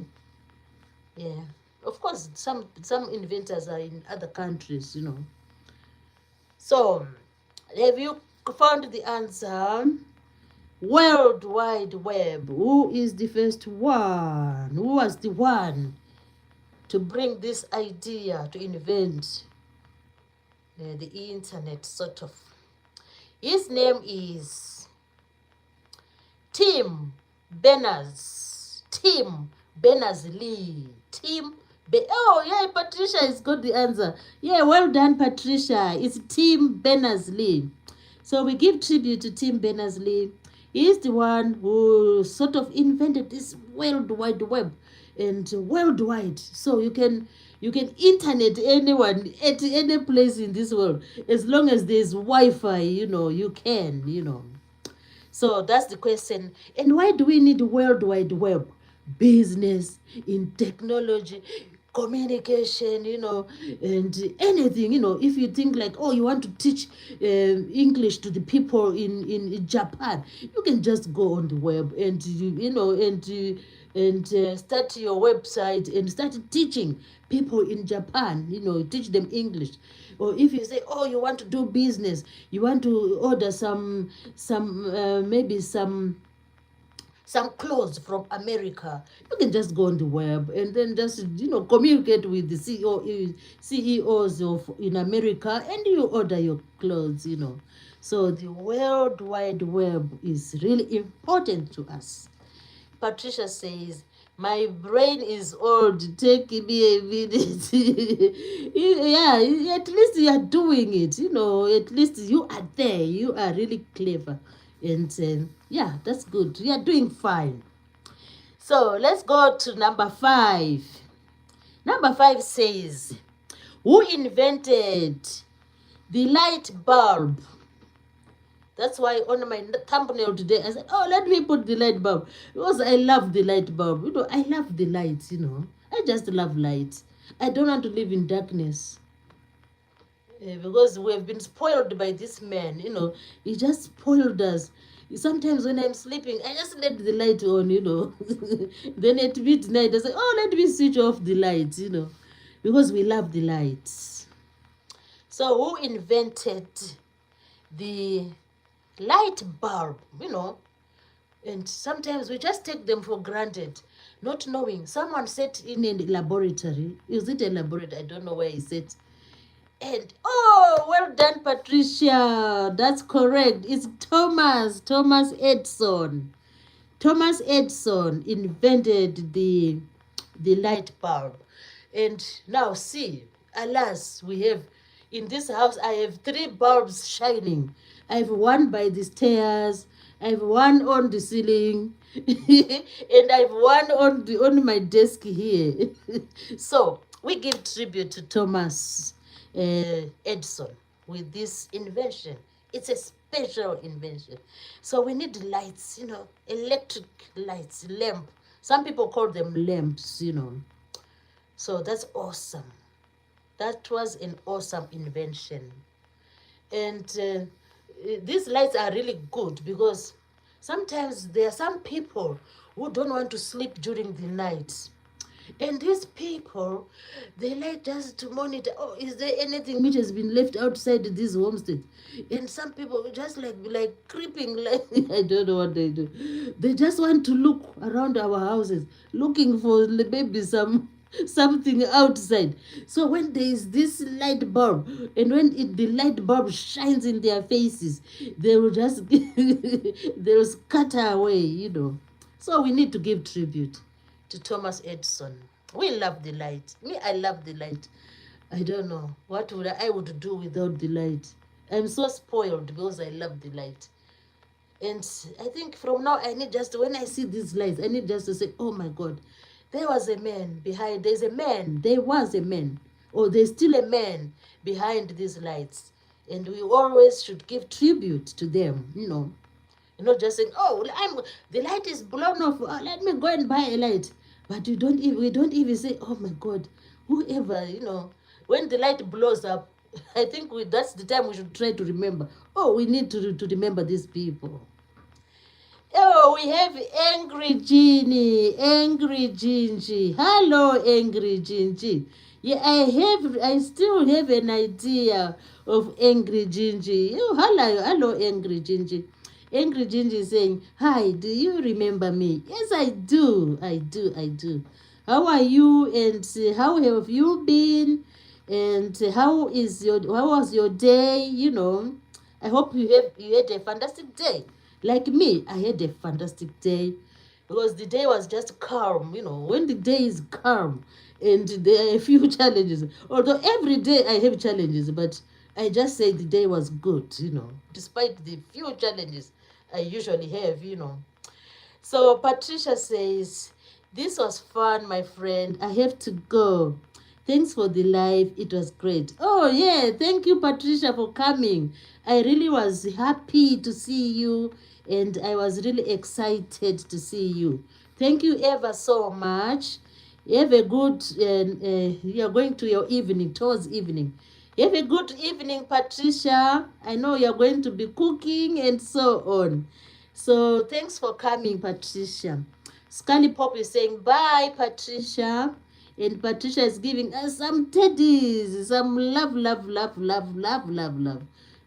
Yeah. Of course, some inventors are in other countries. So, have you found the answer? World Wide Web. Who is the first one? Who was the one to bring this idea, to invent the internet, sort of? His name is Tim Berners. Tim Berners-Lee. Oh, yeah, Patricia has got the answer. Yeah, well done, Patricia. It's Tim Berners-Lee. So we give tribute to Tim Berners-Lee. He's the one who sort of invented this World Wide Web and worldwide. So you can internet anyone at any place in this world as long as there's Wi-Fi. You can. So that's the question. And why do we need World Wide Web? Business, in technology, communication, and anything, if you think like, oh, you want to teach English to the people in Japan, you can just go on the web and start your website and start teaching people in Japan, teach them English. Or if you say, oh, you want to do business, you want to order maybe some clothes from America, you can just go on the web and then just communicate with the CEOs in America, and you order your clothes. So the World Wide Web is really important to us. Patricia says, my brain is old. Take me a minute. Yeah, at least you are doing it. At least you are there. You are really clever. And yeah, that's good. You are doing fine. So let's go to number 5. Number 5 says, who invented the light bulb? That's why on my thumbnail today, I said, oh, let me put the light bulb. Because I love the light bulb. I love the light, I just love light. I don't want to live in darkness. Because we have been spoiled by this man, he just spoiled us. Sometimes when I'm sleeping, I just let the light on, Then at midnight, I say, oh, let me switch off the light, because we love the lights. So who invented the light bulb, And sometimes we just take them for granted, not knowing. Someone sat in a laboratory. Is it a laboratory? I don't know where he sat. And, oh, well done, Patricia. That's correct. It's Thomas Edison. Thomas Edison invented the light bulb. And now see, alas, we have, in this house, I have 3 bulbs shining. I have one by the stairs, I have one on the ceiling, and I have one on my desk here. So we give tribute to Thomas Edison with this invention. It's a special invention. So we need lights, electric lights, lamp. Some people call them lamps, So that's awesome. That was an awesome invention. And these lights are really good because sometimes there are some people who don't want to sleep during the night. And these people, they like just to monitor, oh, is there anything which has been left outside this homestead? And some people just like creeping, like, I don't know what they do. They just want to look around our houses, looking for maybe something outside. So when there is this light bulb, and when the light bulb shines in their faces, they will just they will scatter away, So we need to give tribute to Thomas Edison. We love the light. Me, I love the light. I don't know what I would do without the light. I'm so spoiled because I love the light. And I think from now, when I see these lights, I need just to say, oh my God, there was a man behind, there was a man, or there's still a man behind these lights. And we always should give tribute to them, Not just saying, oh, the light is blown off, let me go and buy a light. But we don't even say, oh my God, whoever, when the light blows up, I think that's the time we should try to remember. Oh, we need to remember these people. Oh, we have Angry Gingy. Hello, Angry Gingy. Yeah, I still have an idea of Angry Gingy. Oh, hello, Angry Gingy. Angry Gingy is saying, hi, do you remember me? Yes, I do. How are you, and how have you been? And how was your day? I hope you had a fantastic day. Like me, I had a fantastic day because the day was just calm. When the day is calm and there are a few challenges, although every day I have challenges, but I just say the day was good, despite the few challenges I usually have, So Patricia says, this was fun, my friend. I have to go. Thanks for the live. It was great. Oh, yeah. Thank you, Patricia, for coming. I really was happy to see you, and I was really excited to see you. Thank you ever so much. Have a good, you're going to your evening, towards evening. Have a good evening, Patricia. I know you're going to be cooking and so on. So thanks for coming, Patricia. Scully Pop is saying, bye, Patricia. And Patricia is giving us some teddies, some love.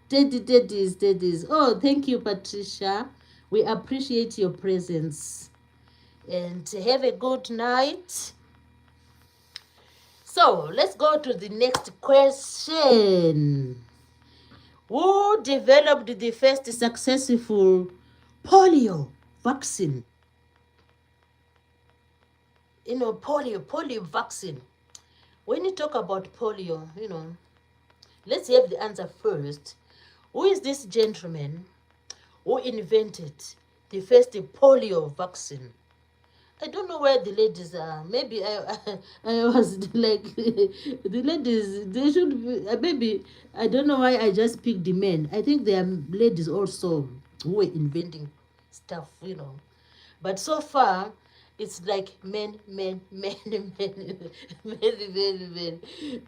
Teddies. Oh, thank you, Patricia. We appreciate your presence. And have a good night. So, let's go to the next question. Who developed the first successful polio vaccine? Polio vaccine. When you talk about polio, let's have the answer first. Who is this gentleman who invented the first polio vaccine? I don't know where the ladies are. Maybe I was like the ladies. They should be, maybe I don't know why I just picked the men. I think there are ladies also who were inventing stuff, you know. But so far, it's like men, men, men, men, men.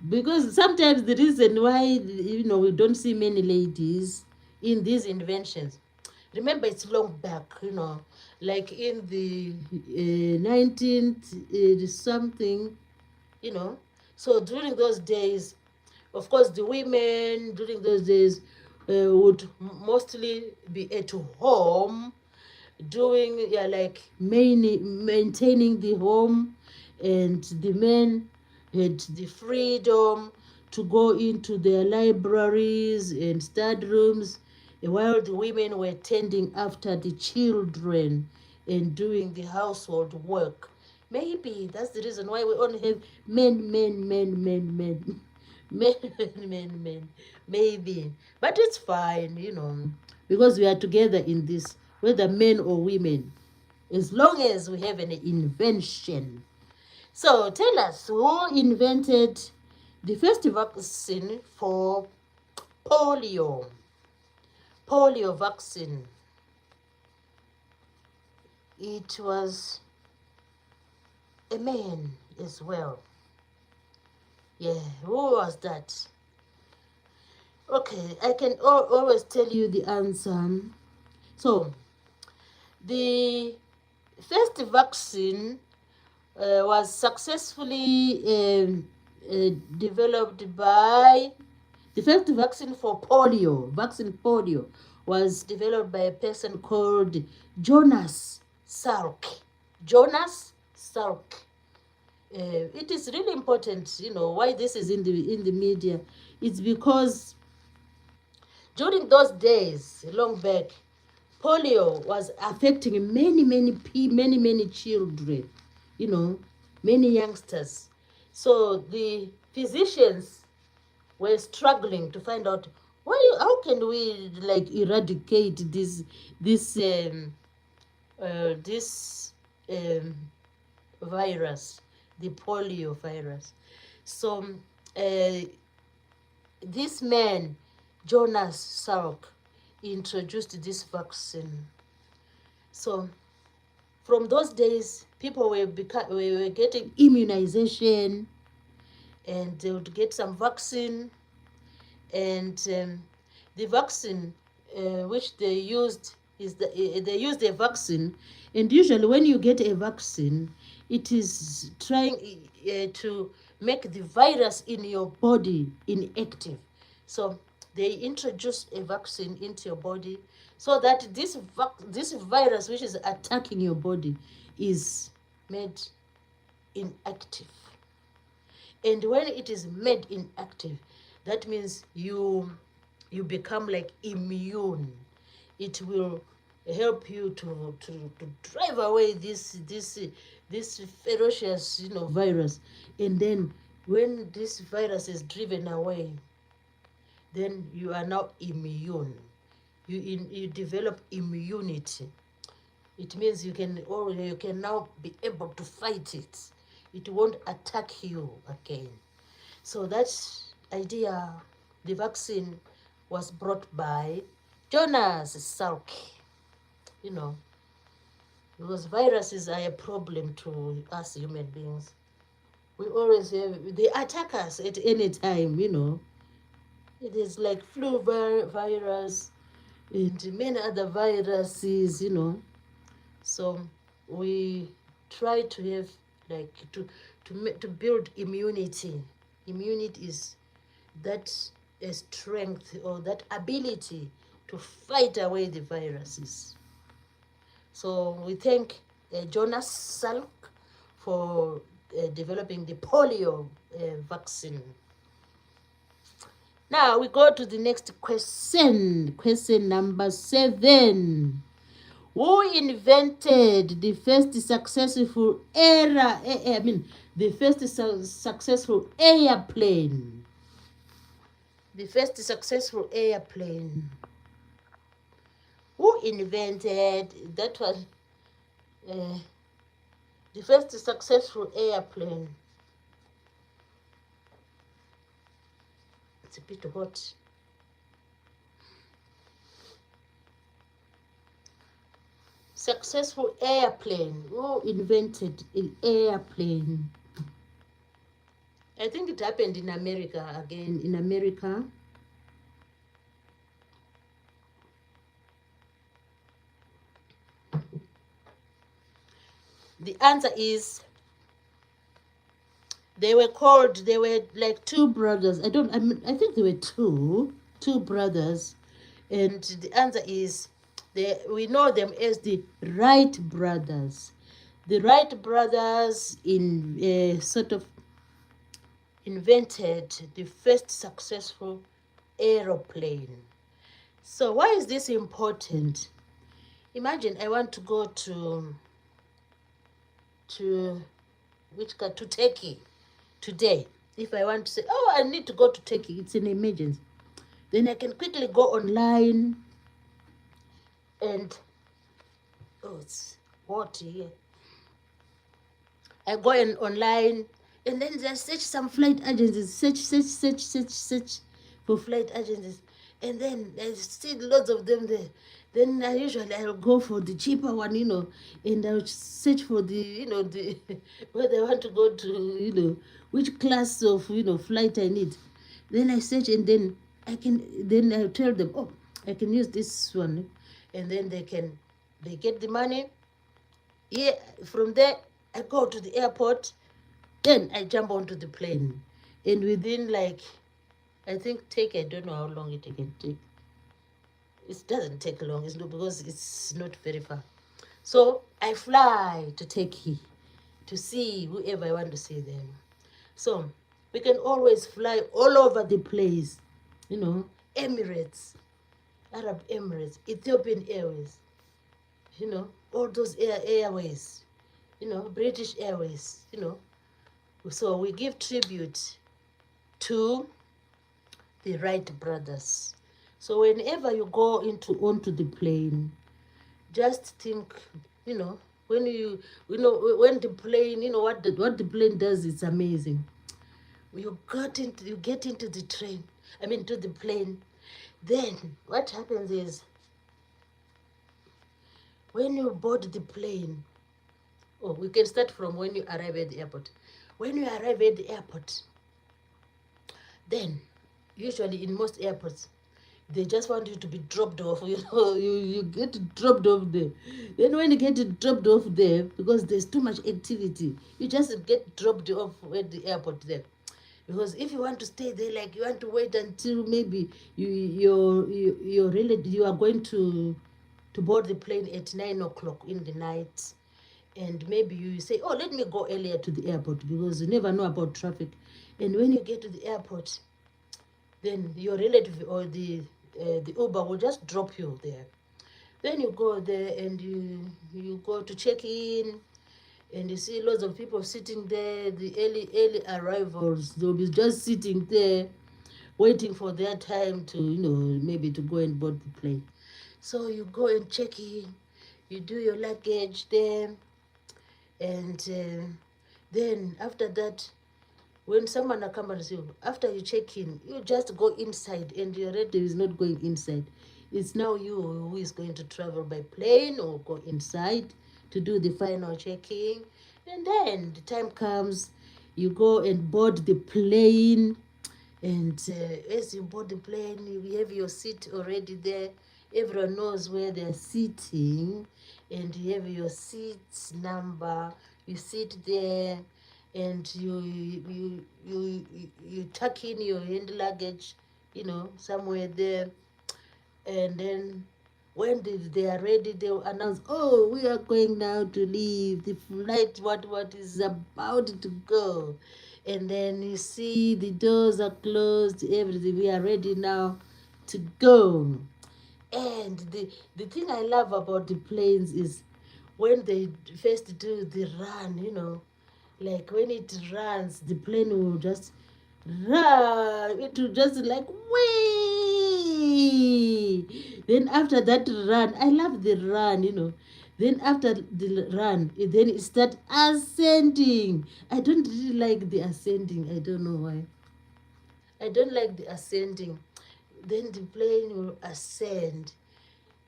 Because sometimes the reason why, you know, we don't see many ladies in these inventions. Remember, it's long back, you know, like in the 19th something, you know. So during those days, of course, the women during those days would mostly be at home doing, yeah, like maintaining the home, and the men had the freedom to go into their libraries and study rooms, while the women were tending after the children and doing the household work. Maybe that's the reason why we only have men, men, men, men, men. Men, men, men. Maybe. But it's fine, you know, because we are together in this, whether men or women, as long as we have an invention. So tell us, who invented the first vaccine for polio? Polio vaccine. It was a man as well. Yeah, who was that? Okay, I can always tell you the answer. So, the first vaccine was successfully developed by, the first vaccine for polio, was developed by a person called Jonas Salk. Jonas Salk. It is really important, you know, why this is in the media. It's because during those days, long back, polio was affecting many children, you know, many youngsters. So the physicians were struggling to find out how can we like eradicate this virus, the polio virus. So uh, this man, Jonas Salk, introduced this vaccine. So from those days, people were getting immunization, and they would get some vaccine, and the vaccine which they used is they used a vaccine, and usually when you get a vaccine, it is trying to make the virus in your body inactive. So they introduce a vaccine into your body so that this virus which is attacking your body is made inactive. And when it is made inactive, that means you become like immune. It will help you to drive away this ferocious, you know, virus. And then when this virus is driven away, then you are now immune. You develop immunity. It means you can now be able to fight it. It won't attack you again. So that idea, the vaccine, was brought by Jonas Salk. You know, because viruses are a problem to us human beings. We always have, they attack us at any time, you know. It is like flu virus and many other viruses, you know. So we try to have like to build immunity. Immunity is that strength or that ability to fight away the viruses. So we thank Jonas Salk for developing the polio vaccine. Now we go to the next question. Question number 7. Who invented the first successful the first successful airplane? The first successful airplane. Who invented that one? The first successful airplane. It's a bit hot. Successful airplane. Who invented an airplane? I think it happened in America again. In America. The answer is they were like two brothers. I think they were two brothers. And the answer is we know them as the Wright brothers. The Wright brothers sort of invented the first successful aeroplane. So why is this important? Imagine I want to go to Turkey today. If I want to say, oh, I need to go to Turkey, it's an emergency. Then I can quickly go online and, oh, it's hot here. I go online and then just search some flight agencies, search for flight agencies. And then I see lots of them there. Then I'll go for the cheaper one, and I'll search for the, where they want to go to, which class of, flight I need. Then I search and then I'll tell them, oh, I can use this one. And then they get the money. Yeah, from there, I go to the airport. Then I jump onto the plane. And within I don't know how long it can take. It doesn't take long, because it's not very far. So I fly to Turkey to see whoever I want to see them. So we can always fly all over the place. Emirates, Arab Emirates, Ethiopian Airways, all those airways, British Airways, So we give tribute to the Wright brothers. So whenever you go onto the plane, just think, when when the plane, what the plane does is amazing. You get into the to the plane. Then what happens is, when you board the plane, we can start from when you arrive at the airport. When you arrive at the airport, then usually in most airports, they just want you to be dropped off. You get dropped off there. Then when you get dropped off there, because there's too much activity, you just get dropped off at the airport there. Because if you want to stay there, you want to wait until maybe you are going to board the plane at 9 o'clock in the night, and maybe you say, oh, let me go earlier to the airport, because you never know about traffic. And when you get to the airport, then your relative or the Uber will just drop you there. Then you go there and you go to check in, and you see lots of people sitting there, the early arrivals. They'll be just sitting there waiting for their time to, maybe to go and board the plane. So you go and check in, you do your luggage there, and then after that, when someone accompanies you, after you check in, you just go inside, and your relative is not going inside. It's now you who is going to travel by plane or go inside to do the final checking. And then the time comes, you go and board the plane. And as you board the plane, you have your seat already there. Everyone knows where they're sitting, and you have your seat number. You sit there, and you tuck in your hand luggage, somewhere there. And then when they are ready, they will announce, oh, we are going now to leave. The flight, what is about to go. And then you see the doors are closed, everything. We are ready now to go. And the thing I love about the planes is when they first do the run, when it runs, the plane will just run. It will just whee. Then after that run, I love the run, Then after the run, then it start ascending. I don't really like the ascending. I don't know why. I don't like the ascending. Then the plane will ascend.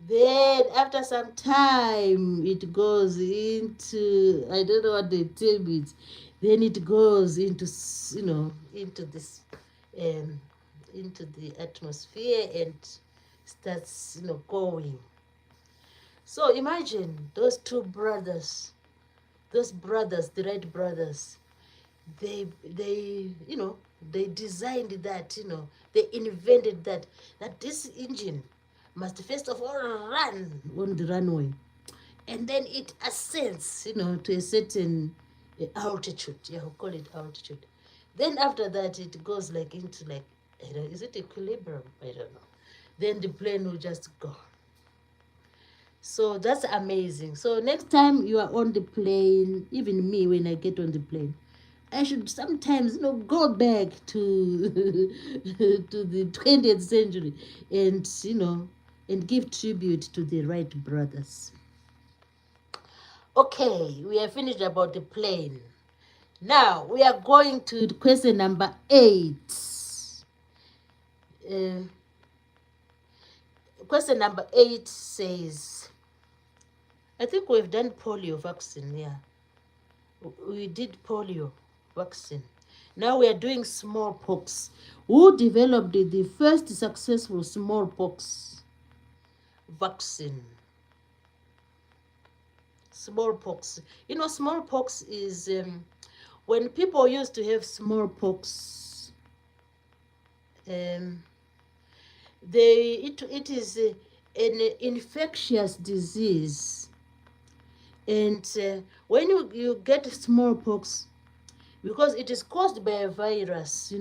Then after some time, it goes into, I don't know what they term it. Then it goes into, into this, um, into the atmosphere and starts, going. So imagine those two brothers, the Wright brothers, they they designed that, they invented that this engine must first of all run on the runway, and then it ascends, to a certain altitude. Yeah, we'll call it altitude. Then after that, it goes like into like, I don't know, is it equilibrium? I don't know. Then the plane will just go. So that's amazing. So next time you are on the plane, even me, when I get on the plane, I should sometimes, go back to to the 20th century and, and give tribute to the Wright brothers. Okay, we have finished about the plane. Now we are going to question number 8. Question number 8 says, I think we've done polio vaccine. Yeah, we did polio vaccine. Now we are doing smallpox. Who developed the first successful smallpox vaccine? Smallpox. Smallpox is when people used to have smallpox. It is an infectious disease, and when you get smallpox, because it is caused by a virus,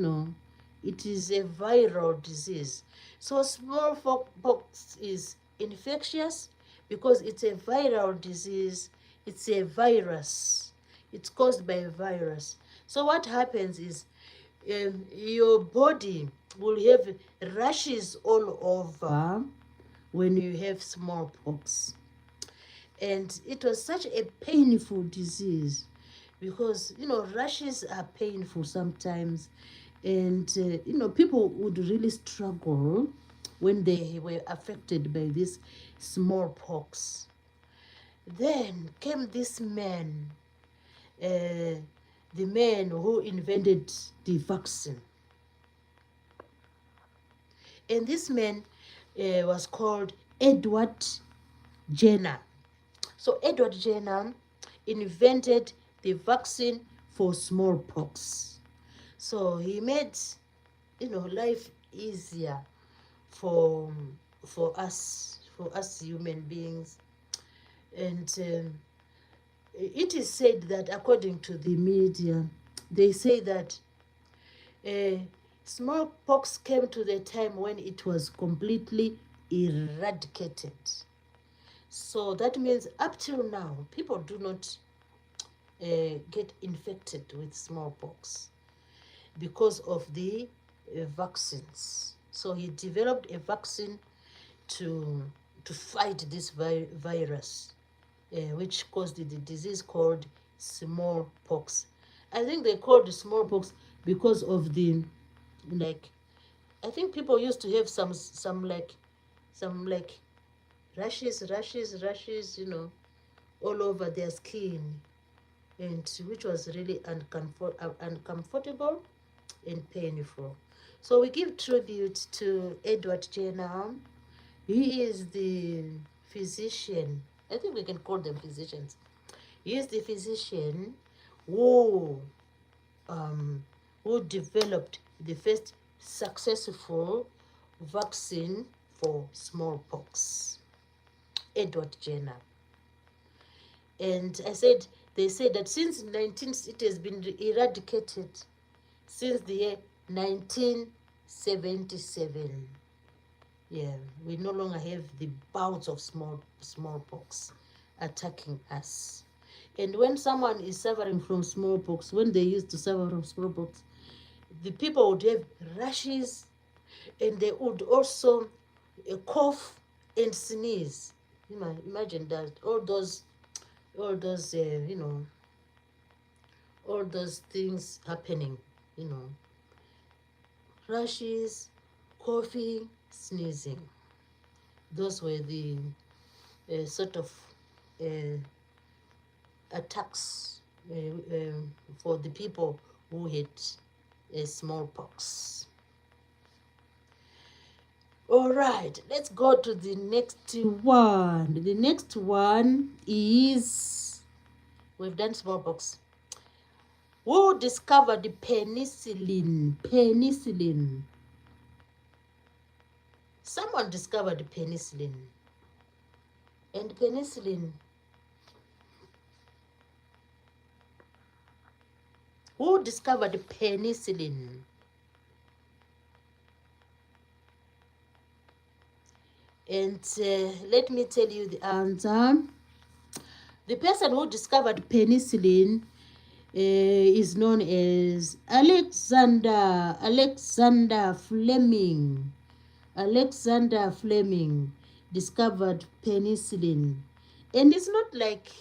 it is a viral disease. So smallpox is infectious because it's a viral disease. It's a virus. It's caused by a virus. So what happens is your body will have rashes all over when you have smallpox. And it was such a painful disease because, rashes are painful sometimes. And, people would really struggle when they were affected by this smallpox. Then came this man, the man who invented the vaccine. And this man was called Edward Jenner. So Edward Jenner invented the vaccine for smallpox. So he made, life easier for us human beings. And it is said that, according to the media, they say that smallpox came to the time when it was completely eradicated. So that means up till now, people do not get infected with smallpox because of the vaccines. So he developed a vaccine to fight this virus, which caused the disease called smallpox. I think they called the smallpox because of the, like, I think people used to have some rashes, all over their skin, and which was really uncomfortable and painful. So we give tribute to Edward Jenner. He is the physician. I think we can call them physicians. He is the physician who developed the first successful vaccine for smallpox. Edward Jenner. And they said that since it has been eradicated since the year 1977. Yeah, we no longer have the bouts of smallpox attacking us. And when someone is suffering from smallpox, when they used to suffer from smallpox, the people would have rashes, and they would also cough and sneeze. Imagine that all those all those things happening, you know, rashes, coughing, sneezing. Those were the sort of uh, attacks for the people who had smallpox. All right, let's go to the next one. The next one is, we've done smallpox. Who discovered the penicillin? Penicillin. Someone discovered the penicillin. And penicillin, who discovered the penicillin? And let me tell you the answer. The person who discovered penicillin is known as Alexander Fleming. Alexander Fleming discovered penicillin, and it's not like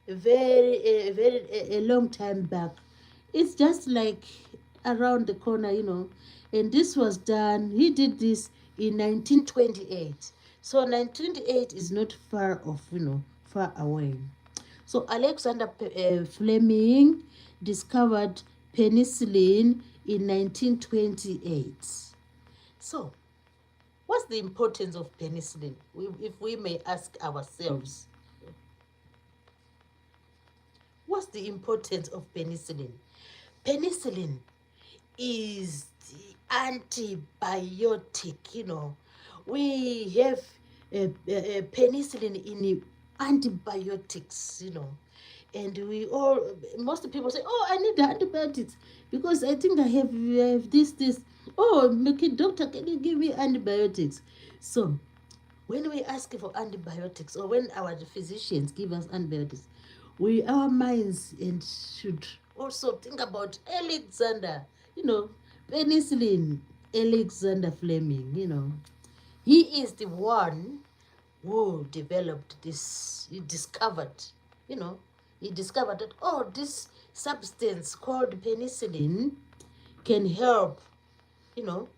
a long time back. It's just like around the corner, you know. And this was done. He did this in 1928. So 1928 is not far off, you know, far away. So Alexander Fleming discovered penicillin in 1928. So what's the importance of penicillin, if we may ask ourselves? What's the importance of penicillin? Penicillin is the antibiotic, you know. We have penicillin in antibiotics, you know. And most people say, oh, I need the antibiotics because I think I have this. Oh, doctor, can you give me antibiotics? So when we ask for antibiotics, or when our physicians give us antibiotics, our minds and should also think about Alexander, you know, penicillin, Alexander Fleming, you know. He is the one who developed this. He discovered, you know, that, oh, this substance called penicillin can help, you know,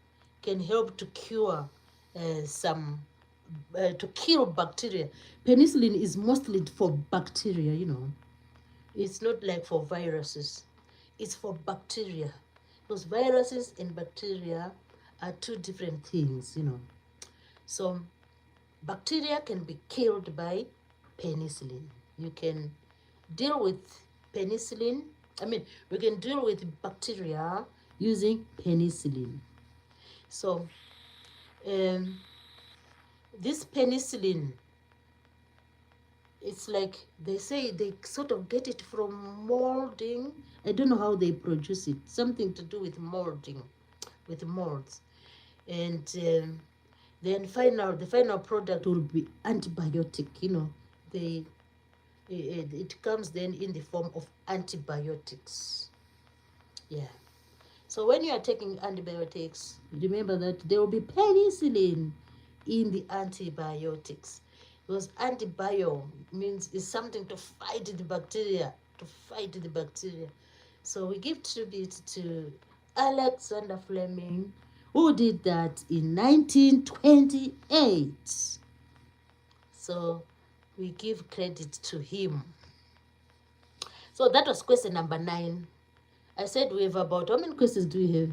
to cure to kill bacteria. Penicillin is mostly for bacteria, you know. It's not like for viruses. It's for bacteria. Because viruses and bacteria are two different things, you know. So bacteria can be killed by penicillin. You can deal with penicillin. We can deal with bacteria using penicillin. So this penicillin, it's like they say they sort of get it from molding. I don't know how they produce it. Something to do with molding, with molds. And then the final product will be antibiotic, you know. It comes then in the form of antibiotics. Yeah. So when you are taking antibiotics, remember that there will be penicillin in the antibiotics. Because antibio is something to fight the bacteria, So we give tribute to Alexander Fleming, who did that in 1928. So we give credit to him. So that was question number 9. I said we have about, how many questions do we have?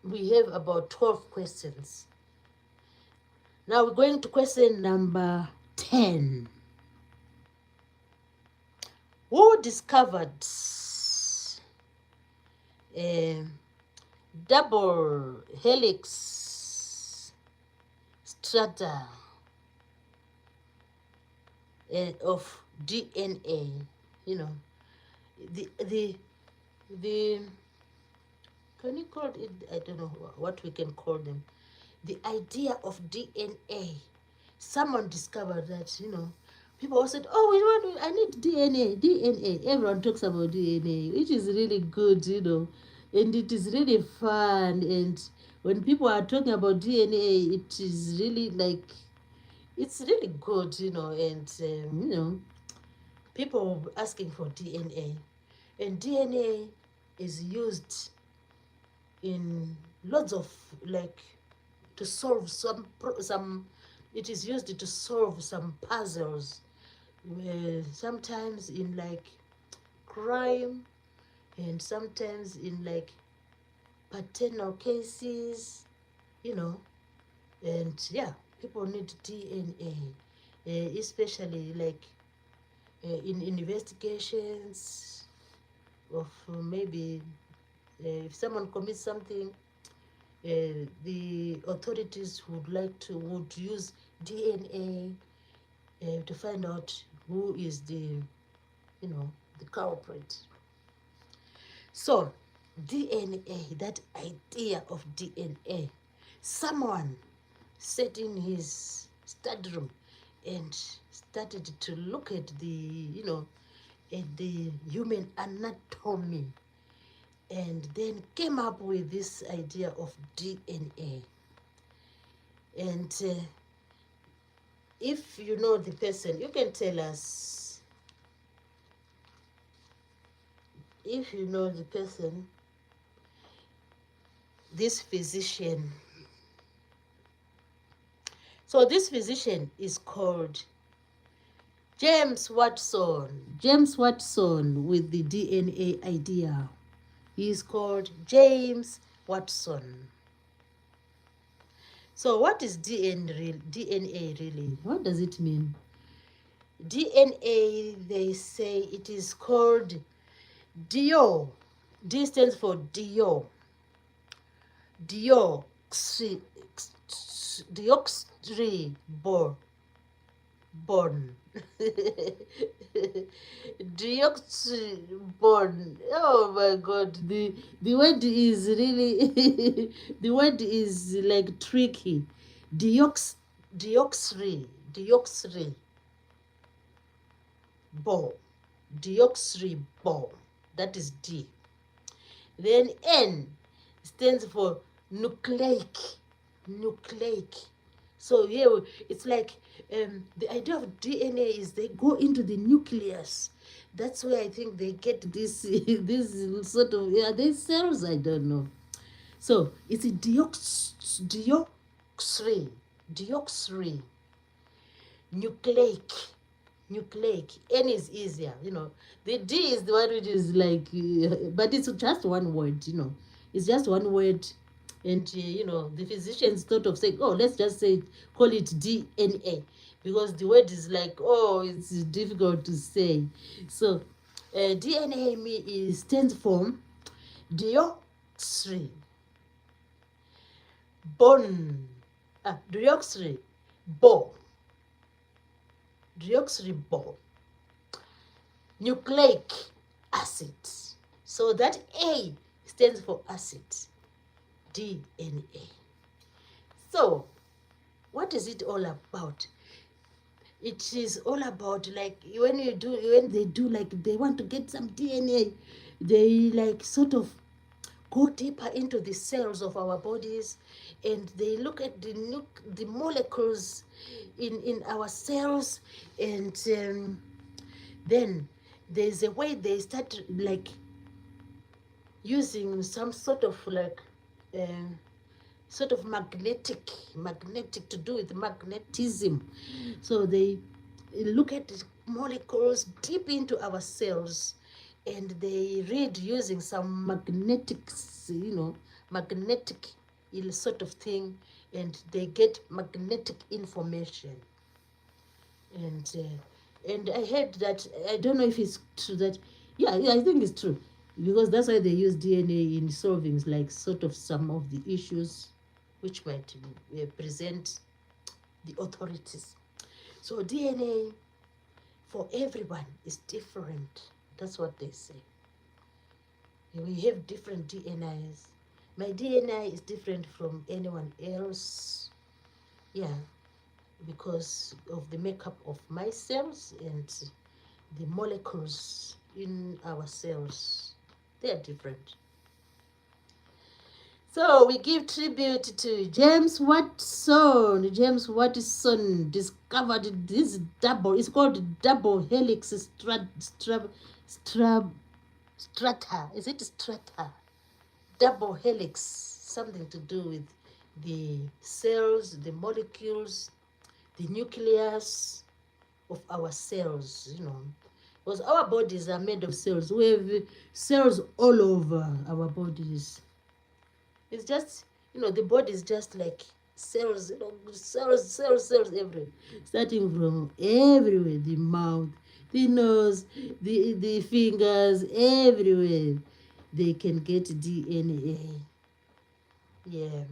We have about 12 questions. Now we're going to question number 10. Who discovered double helix strata of DNA? You know, the can you call it? I don't know what we can call them. The idea of DNA. Someone discovered that, you know. People all said, oh, I need DNA. Everyone talks about DNA, which is really good, you know. And it is really fun. And when people are talking about DNA, it is really like It's really good, and people asking for DNA, and DNA is used in lots of, like, to solve some. It is used to solve some puzzles, sometimes in like crime, and sometimes in like paternal cases, you know, and yeah, people need DNA, especially like in investigations of maybe if someone commits something, the authorities would use DNA to find out who is the culprit. So DNA, that idea of DNA, someone sat in his study room and started to look at the human anatomy, and then came up with this idea of DNA. And if you know the person, you can tell us. If you know the person, this physician. So this physician is called James Watson. James Watson with the DNA idea. He is called James Watson. So what is DNA really? What does it mean? DNA, they say it is called DO. D stands for DO. Deoxyribonucleic deoxyribonucleic. Oh my God, the word is really the word is like tricky. Deoxyribonucleic deoxyribonucleic, that is D. Then N stands for nucleic. So yeah, it's like the idea of DNA is they go into the nucleus. That's where I think they get this this sort of, yeah, they cells, I don't know. So it's a deoxyribonucleic nucleic. N is easier, the D is the one which is like but it's just one word, it's just one word. And the physicians thought of saying, oh, let's just call it DNA, because the word is like, oh, it's difficult to say. So DNA stands for deoxyribonucleic nucleic acid. So that A stands for acid, DNA. So what is it all about? It is all about, like, when they do, like, they want to get some DNA, they like sort of go deeper into the cells of our bodies, and they look at the molecules in our cells, and then there's a way they start like using some sort of like magnetic to do with magnetism. So they look at the molecules deep into our cells, and they read using some magnetic sort of thing, and they get magnetic information. And I heard that, I don't know if it's true, that yeah, I think it's true, because that's why they use DNA in solving like sort of some of the issues which might present the authorities. So DNA for everyone is different. That's what they say. We have different DNAs. My DNA is different from anyone else. Yeah, because of the makeup of my cells and the molecules in our cells. They are different. So we give tribute to James Watson. James Watson discovered this double. It's called double helix strata. Is it strata? Double helix. Something to do with the cells, the molecules, the nucleus of our cells. Because our bodies are made of cells. We have cells all over our bodies. It's just, the body is just like cells, cells everywhere. Starting from everywhere, the mouth, the nose, the fingers, everywhere. They can get DNA. Yeah.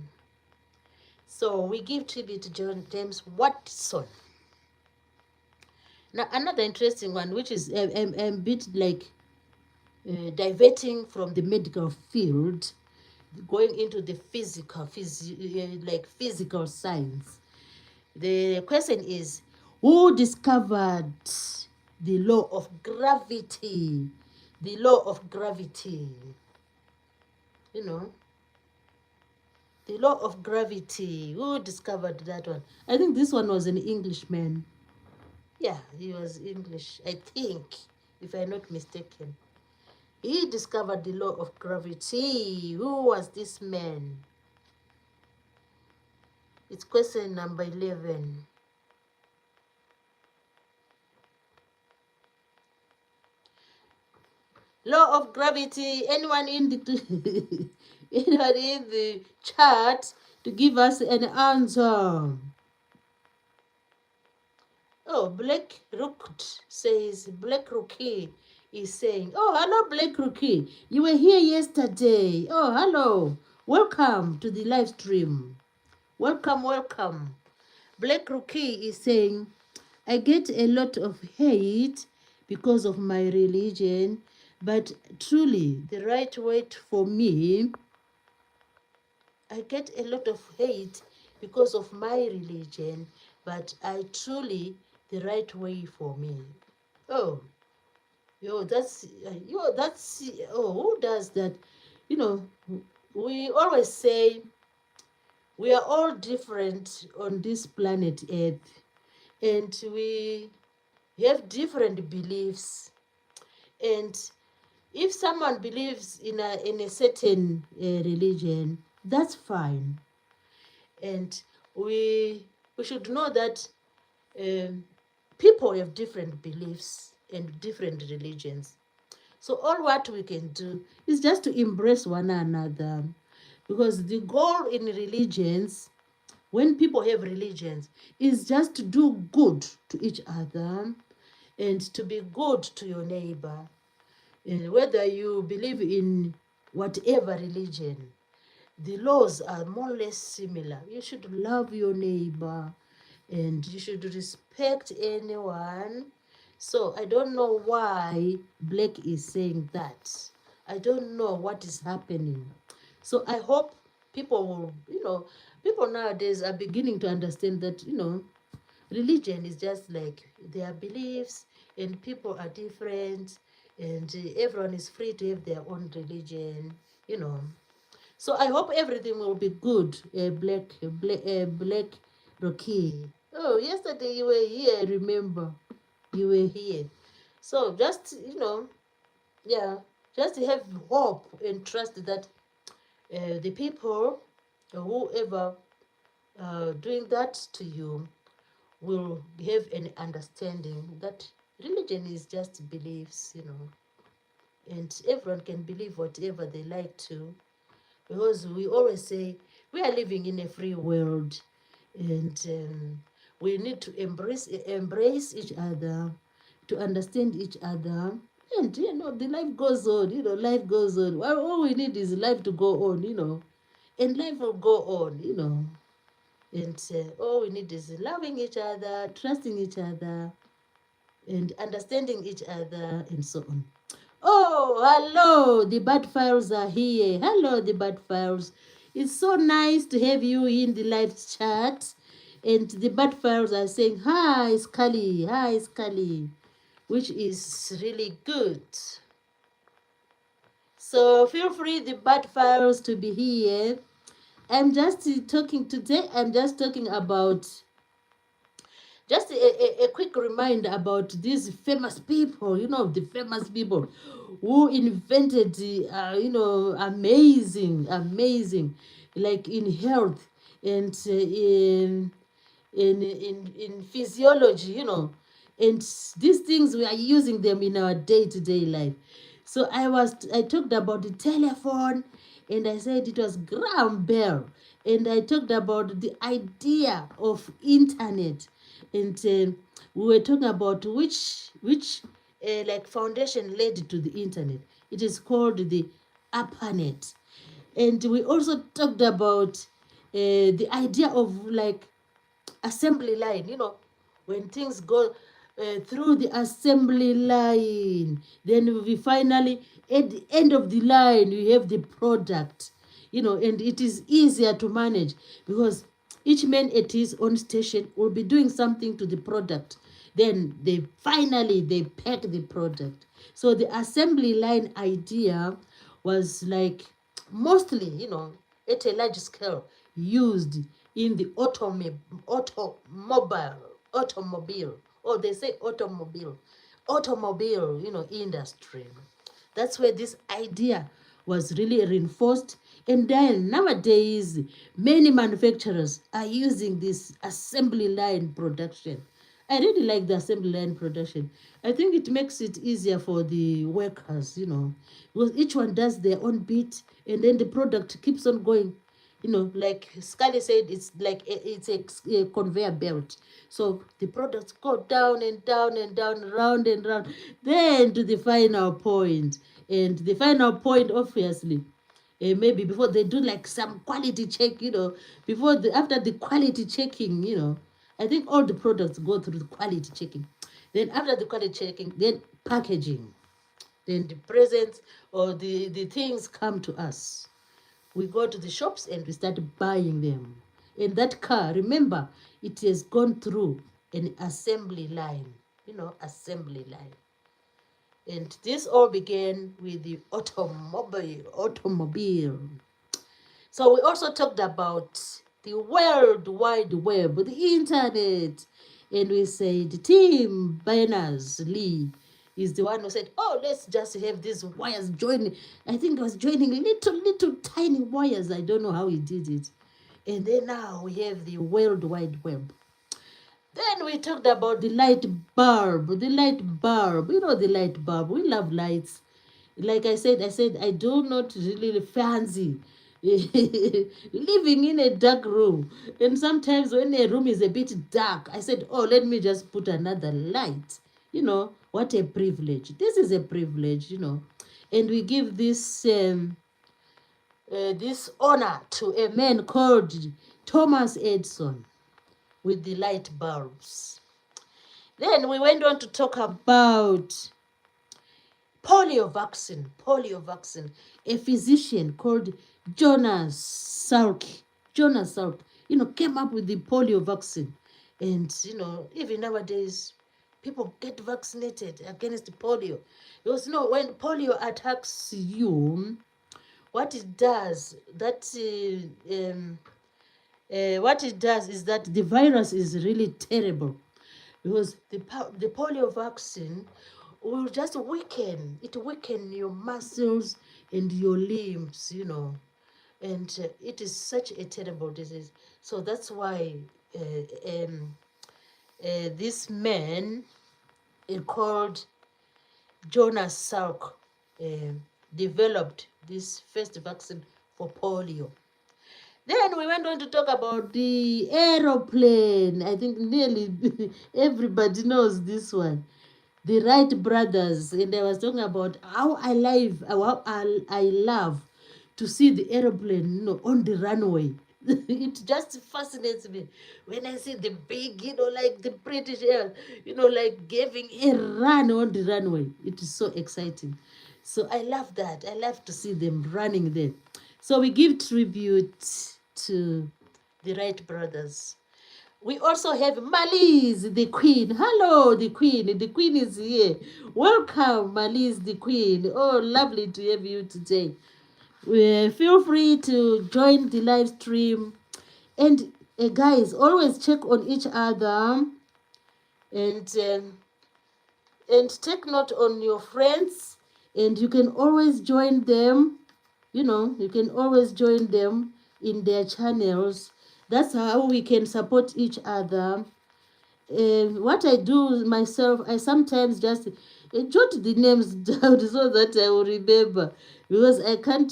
So we give tribute to James Watson. Now, another interesting one, which is a bit like diverting from the medical field, going into the physical science. The question is, who discovered the law of gravity? The law of gravity. The law of gravity. Who discovered that one? I think this one was an Englishman. Yeah, he was English, I think, if I'm not mistaken. He discovered the law of gravity. Who was this man? It's question number 11. Law of gravity. Anyone in the anyone in the chat to give us an answer? Oh, Black Rooked says, Black Rookie is saying, oh, hello, Black Rookie. You were here yesterday. Oh, hello. Welcome to the live stream. Welcome, welcome. Black Rookie is saying, I get a lot of hate because of my religion, but truly the right way for me, I get a lot of hate because of my religion, but I truly the right way for me. Oh, who does that? We always say we are all different on this planet Earth, and we have different beliefs. And if someone believes in a certain religion, that's fine. And we should know that people have different beliefs and different religions. So all what we can do is just to embrace one another. Because the goal in religions, when people have religions, is just to do good to each other and to be good to your neighbor. And whether you believe in whatever religion, the laws are more or less similar. You should love your neighbor and you should respect anyone. So I don't know why Blake is saying that. I don't know what is happening. So I hope people will, people nowadays are beginning to understand that, religion is just like their beliefs, and people are different, and everyone is free to have their own religion, So I hope everything will be good, Black Rocky. Oh, yesterday you were here, I remember. You were here. So just, yeah, just have hope and trust that the people, whoever doing that to you, will have an understanding that religion is just beliefs, and everyone can believe whatever they like to, because we always say we are living in a free world, and we need to embrace each other, to understand each other, and the life goes on. Life goes on. Well, all we need is life to go on. And life will go on. And all we need is loving each other, trusting each other, and understanding each other, and so on. Oh, hello, the bad files are here. Hello, the bad files. It's so nice to have you in the live chat. And the bad files are saying, hi, Scully, which is really good. So feel free, the bad files, to be here I'm just talking today. I'm just talking about just a quick reminder about these famous people, the famous people who invented, amazing, like in health and in physiology, and these things we are using them in our day-to-day life. So I talked about the telephone, and I said it was Graham Bell, and I talked about the idea of internet, and we were talking about which like foundation led to the internet. It is called the ARPANET. And we also talked about the idea of like assembly line, when things go through the assembly line, then we finally, at the end of the line, we have the product, and it is easier to manage because each man at his own station will be doing something to the product. Then they pack the product. So the assembly line idea was like mostly, at a large scale, used in the automobile, or they say automobile, industry. That's where this idea was really reinforced. And then nowadays, many manufacturers are using this assembly line production. I really like the assembly line production. I think it makes it easier for the workers, because each one does their own bit, and then the product keeps on going. Like Scully said, it's like it's a conveyor belt. So the products go down and down and down, round and round, then to the final point. And the final point, obviously, maybe before they do like some quality check, after the quality checking, I think all the products go through the quality checking. Then after the quality checking, then packaging. Then the presents or the things come to us. We go to the shops and we start buying them. And that car, remember, it has gone through an assembly line, assembly line. And this all began with the automobile. So we also talked about the World Wide Web, the internet. And we said Tim Berners-Lee is the one who said, oh, let's just have these wires joining. I think it was joining little tiny wires. I don't know how he did it. And then now we have the World Wide Web. Then we talked about the light bulb. The light bulb. The light bulb. We love lights. Like I said, I do not really fancy living in a dark room. And sometimes when a room is a bit dark, I said, oh, let me just put another light. What a privilege. This is a privilege, And we give this honor to a man called Thomas Edison with the light bulbs. Then we went on to talk about polio vaccine. A physician called Jonas Salk. Came up with the polio vaccine. And, even nowadays, people get vaccinated against polio. Because, when polio attacks you, what it does, what it does is that the virus is really terrible, because the polio vaccine will just weaken your muscles and your limbs, and it is such a terrible disease. So that's why this man called Jonas Salk developed this first vaccine for polio. Then we went on to talk about the aeroplane. I think nearly everybody knows this one. The Wright brothers. And I was talking about how I love to see the aeroplane, on the runway. It just fascinates me when I see the big, like the British Air, like giving a run on the runway. It is so exciting. So I love that. I love to see them running there. So we give tribute to the Wright brothers. We also have Malise, the Queen. Hello, the Queen. The Queen is here. Welcome, Malise, the Queen. Oh, lovely to have you today. Feel free to join the live stream. And guys, always check on each other, and take note on your friends, and you can always join them. You can always join them in their channels. That's how we can support each other. What I do myself, I sometimes just jot the names down so that I will remember, because I can't,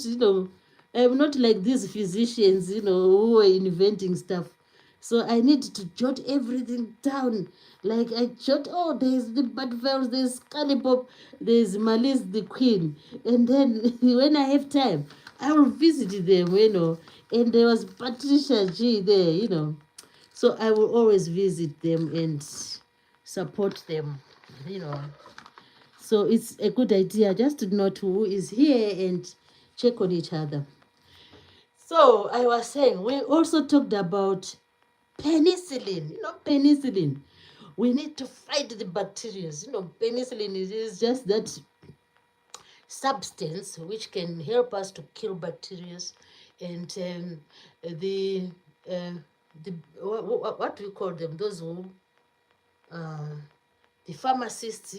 I'm not like these physicians, who are inventing stuff. So I need to jot everything down. Like I jot, oh, there's the Butterfields, there's Scallipop, there's Malice the Queen. And then when I have time, I will visit them. And there was Patricia G there. So I will always visit them and support them. So it's a good idea just to note who is here and check on each other. So I was saying, we also talked about penicillin. Penicillin. We need to fight the bacteria. Penicillin is just that substance which can help us to kill bacteria. And the what do you call them? Those who the pharmacists,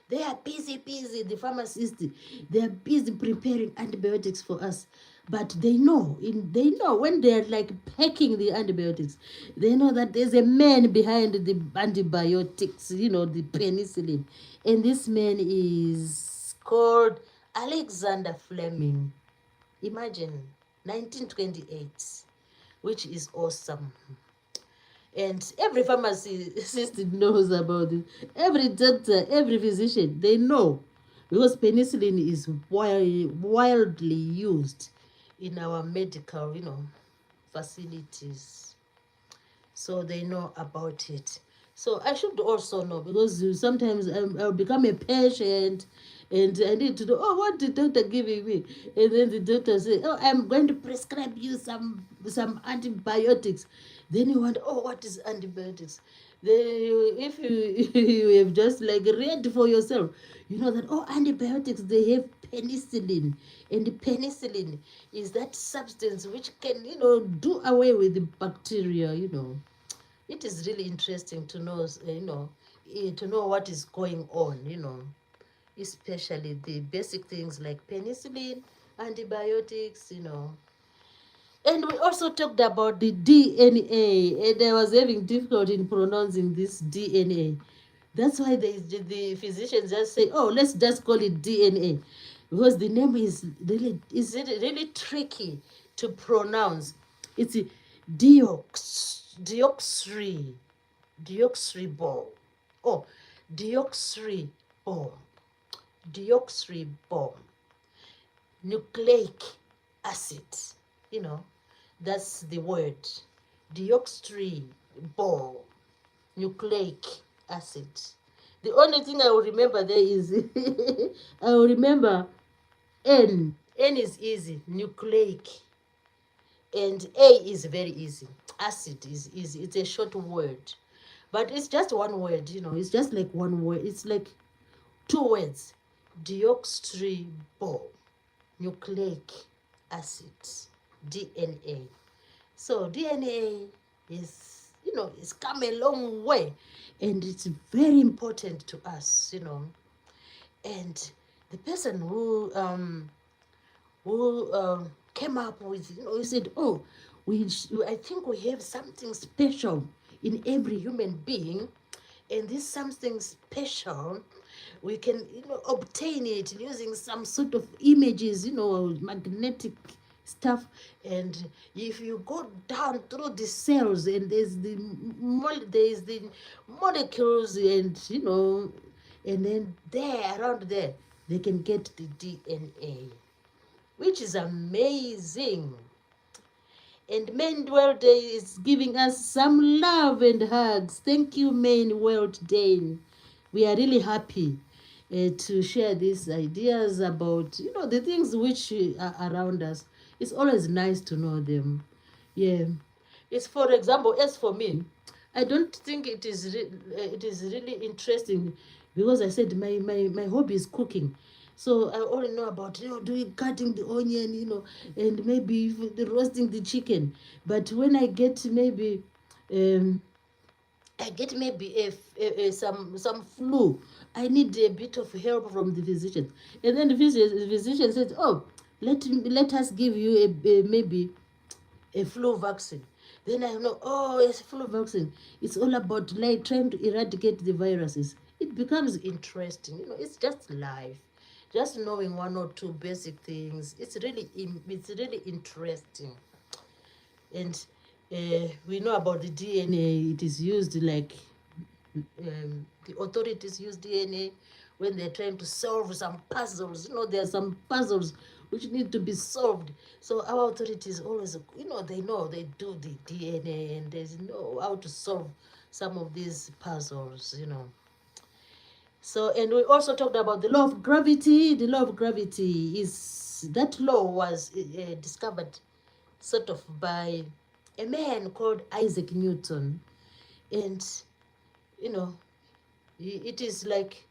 they are busy. The pharmacists, they are busy preparing antibiotics for us. But they know when they're like packing the antibiotics, they know that there's a man behind the antibiotics, the penicillin. And this man is called Alexander Fleming. Imagine, 1928, which is awesome. And every pharmacist knows about it. Every doctor, every physician, they know, because penicillin is wildly used in our medical, facilities. So they know about it. So I should also know, because sometimes I'll become a patient and I need to know, oh, what the doctor giving me? And then the doctor say, oh, I'm going to prescribe you some antibiotics. Then you wonder, oh, what is antibiotics? Then if you have just like read for yourself, you know that, oh, antibiotics, they have penicillin. And the penicillin is that substance which can, do away with the bacteria. It is really interesting to know, to know what is going on, especially the basic things like penicillin, antibiotics. And we also talked about the DNA, and I was having difficulty in pronouncing this DNA. That's why the physicians just say, oh, let's just call it DNA, because the name is really tricky to pronounce. It's deoxyribose. Oh, deoxyribose. Deoxyribose. Nucleic acid. That's the word. Deoxyribose. Nucleic acid. The only thing I will remember there is I will remember N. N is easy. Nucleic. And A is very easy. Acid is easy. It's a short word. But it's just one word, It's just like one word. It's like two words. Deoxyribose. Nucleic acid. DNA. So DNA is, it's come a long way. And it's very important to us, And the person who came up with, he said, oh, I think we have something special in every human being, and this something special, we can, obtain it using some sort of images, magnetic stuff. And if you go down through the cells, and there's the molecules, and and then around there, they can get the DNA, which is amazing. And Main World Day is giving us some love and hugs. Thank you, Main World Day. We are really happy to share these ideas about, the things which are around us. It's always nice to know them. Yeah. It's, for example, as for me, I don't think it is really interesting, because I said my hobby is cooking. So I only know about, doing cutting the onion, and maybe the roasting the chicken. But when I get maybe, um, some flu, I need a bit of help from the physician, and then the physician says, "Oh, let us give you maybe a flu vaccine." Then I know, oh, yes, flu vaccine. It's all about like trying to eradicate the viruses. It becomes interesting. It's just life. Just knowing one or two basic things. It's really interesting. And we know about the DNA. It is used like, the authorities use DNA when they're trying to solve some puzzles. There are some puzzles which need to be solved. So our authorities always, they do the DNA, and they know how to solve some of these puzzles. So, and we also talked about the law of gravity. The law of gravity that law was discovered sort of by a man called Isaac Newton. And, you know, it is like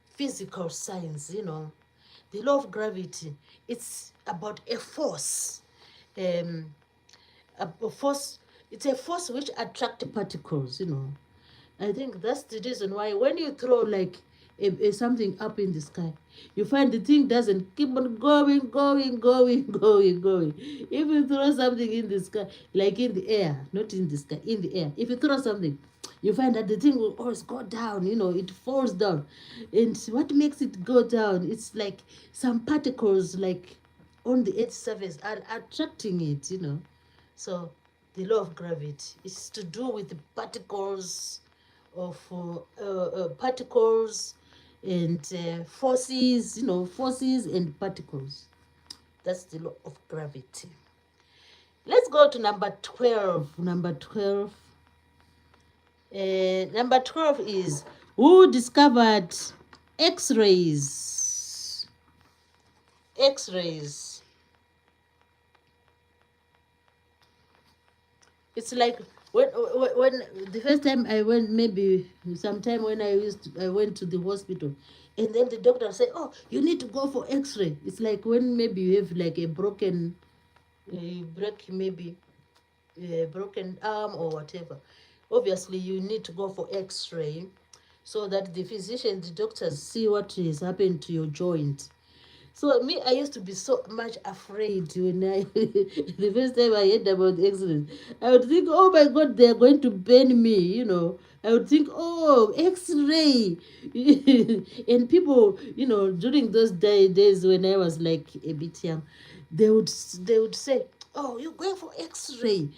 physical science. The law of gravity, it's about a force. A force, it's a force which attracts particles. I think that's the reason why when you throw like something up in the sky, you find the thing doesn't keep on going, going, going, going, going. If you throw something in the sky, like in the air, not in the sky, in the air, if you throw something, you find that the thing will always go down, it falls down. And what makes it go down? It's like some particles, like on the earth surface, are attracting it. So the law of gravity is to do with the particles and forces and particles. That's the law of gravity. Let's go to number 12. Number 12 is, who discovered X-rays? X-rays. It's like when the first time I went, maybe sometime when I went to the hospital, and then the doctor said, "Oh, you need to go for X-ray." It's like when maybe you have like a broken, you break maybe a broken arm or whatever. Obviously, you need to go for X-ray so that the physicians, the doctors see what has happened to your joint. So me, I used to be so much afraid when the first time I heard about X-rays. I would think, oh my God, they are going to burn me. I would think, oh, X-ray. And people, during those days when I was like a bit young, they would say, oh, you're going for X-ray.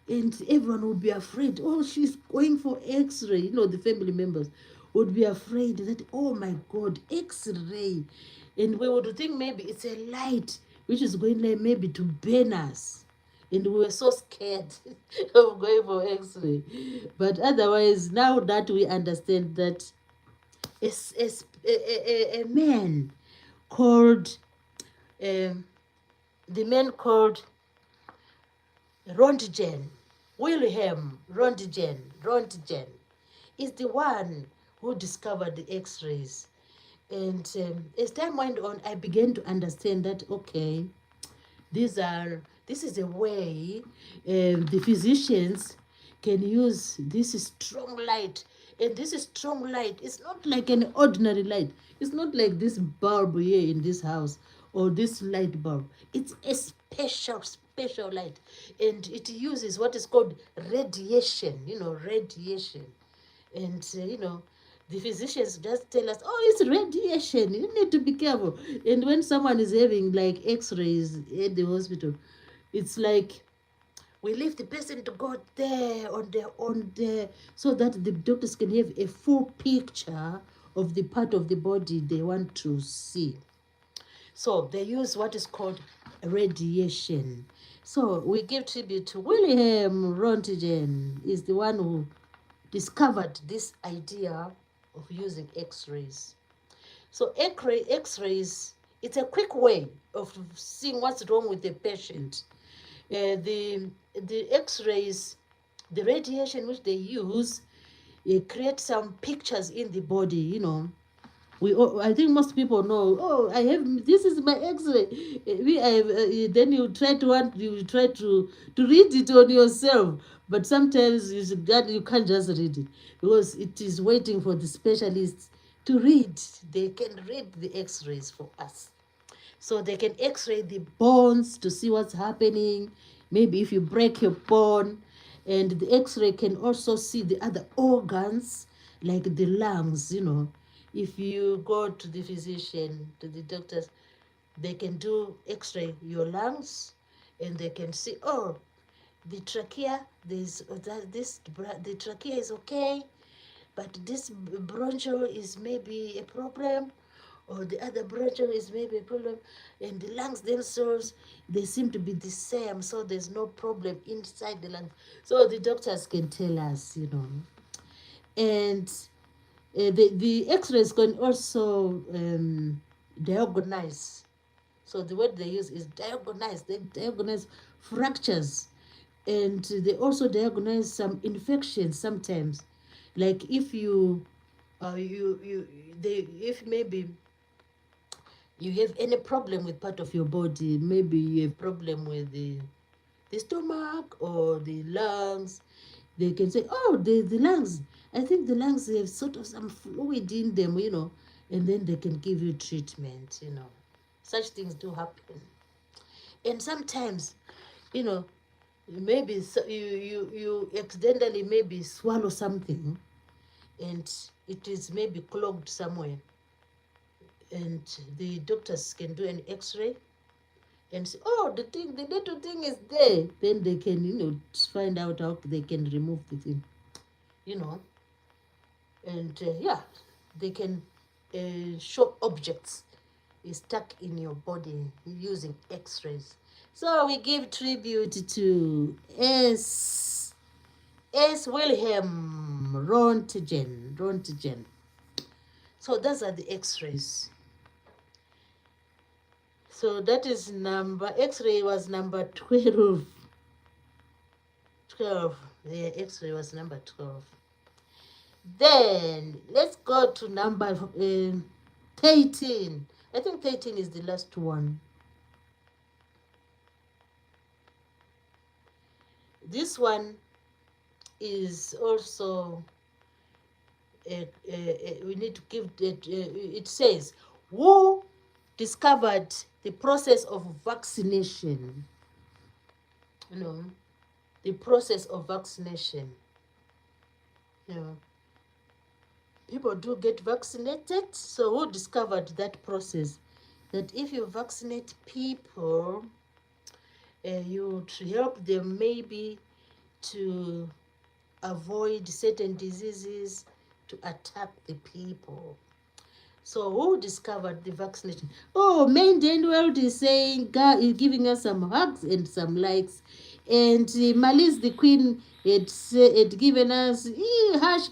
And everyone would be afraid. Oh, she's going for X-ray. The family members would be afraid that, oh my God, X-ray. And we would think maybe it's a light which is going like maybe to burn us. And we were so scared of going for X-ray. But otherwise, now that we understand that a man called, the man called Röntgen, Wilhelm Röntgen is the one who discovered the X-rays. And as time went on, I began to understand that, okay, this is a way the physicians can use this strong light. And this strong light is not like an ordinary light. It's not like this bulb here in this house or this light bulb. It's a special light. And it uses what is called radiation, radiation. And, the physicians just tell us, oh, it's radiation. You need to be careful. And when someone is having like X-rays at the hospital, it's like we leave the person to go there on their own there so that the doctors can have a full picture of the part of the body they want to see. So they use what is called radiation. So we give tribute to Wilhelm Röntgen, is the one who discovered this idea of using X-rays. So X-rays, it's a quick way of seeing what's wrong with the patient. The X-rays, the radiation which they use, create some pictures in the body, I think most people know. Oh, I have this is my X-ray. Then you try to read it on yourself, but sometimes you can't just read it because it is waiting for the specialists to read. They can read the X-rays for us. So they can x-ray the bones to see what's happening. Maybe if you break your bone, and the x-ray can also see the other organs like the lungs, If you go to the physician, to the doctors, they can do x-ray your lungs, and they can see, oh, the trachea, the trachea is okay, but this bronchial is maybe a problem, or the other bronchial is maybe a problem, and the lungs themselves, they seem to be the same, so there's no problem inside the lungs. So the doctors can tell us, And the x-rays can also diagnose. So the word they use is diagnose. They diagnose fractures, and they also diagnose some infections sometimes. Like if if maybe you have any problem with part of your body, maybe you have problem with the stomach or the lungs, they can say, oh, the lungs, I think the lungs have sort of some fluid in them, and then they can give you treatment. Such things do happen. And sometimes, you know, maybe you accidentally maybe swallow something, and it is maybe clogged somewhere, and the doctors can do an x-ray and say, oh, the little thing is there. Then they can, find out how they can remove the thing, you know. And yeah, they can show objects is stuck in your body using x-rays. So we give tribute to S. Wilhelm Röntgen. So those are the x-rays. So that is x-ray was number 12. 12. The x-ray was number 12. Then let's go to number 13. I think 13 is the last one. This one is also we need to give it. It says, who discovered the process of vaccination? The process of vaccination. People do get vaccinated. So who discovered that process? That if you vaccinate people, you help them maybe to avoid certain diseases to attack the people. So who discovered the vaccination? Oh, Maintained World is saying, God is giving us some hugs and some likes. And Malice the Queen had given us hash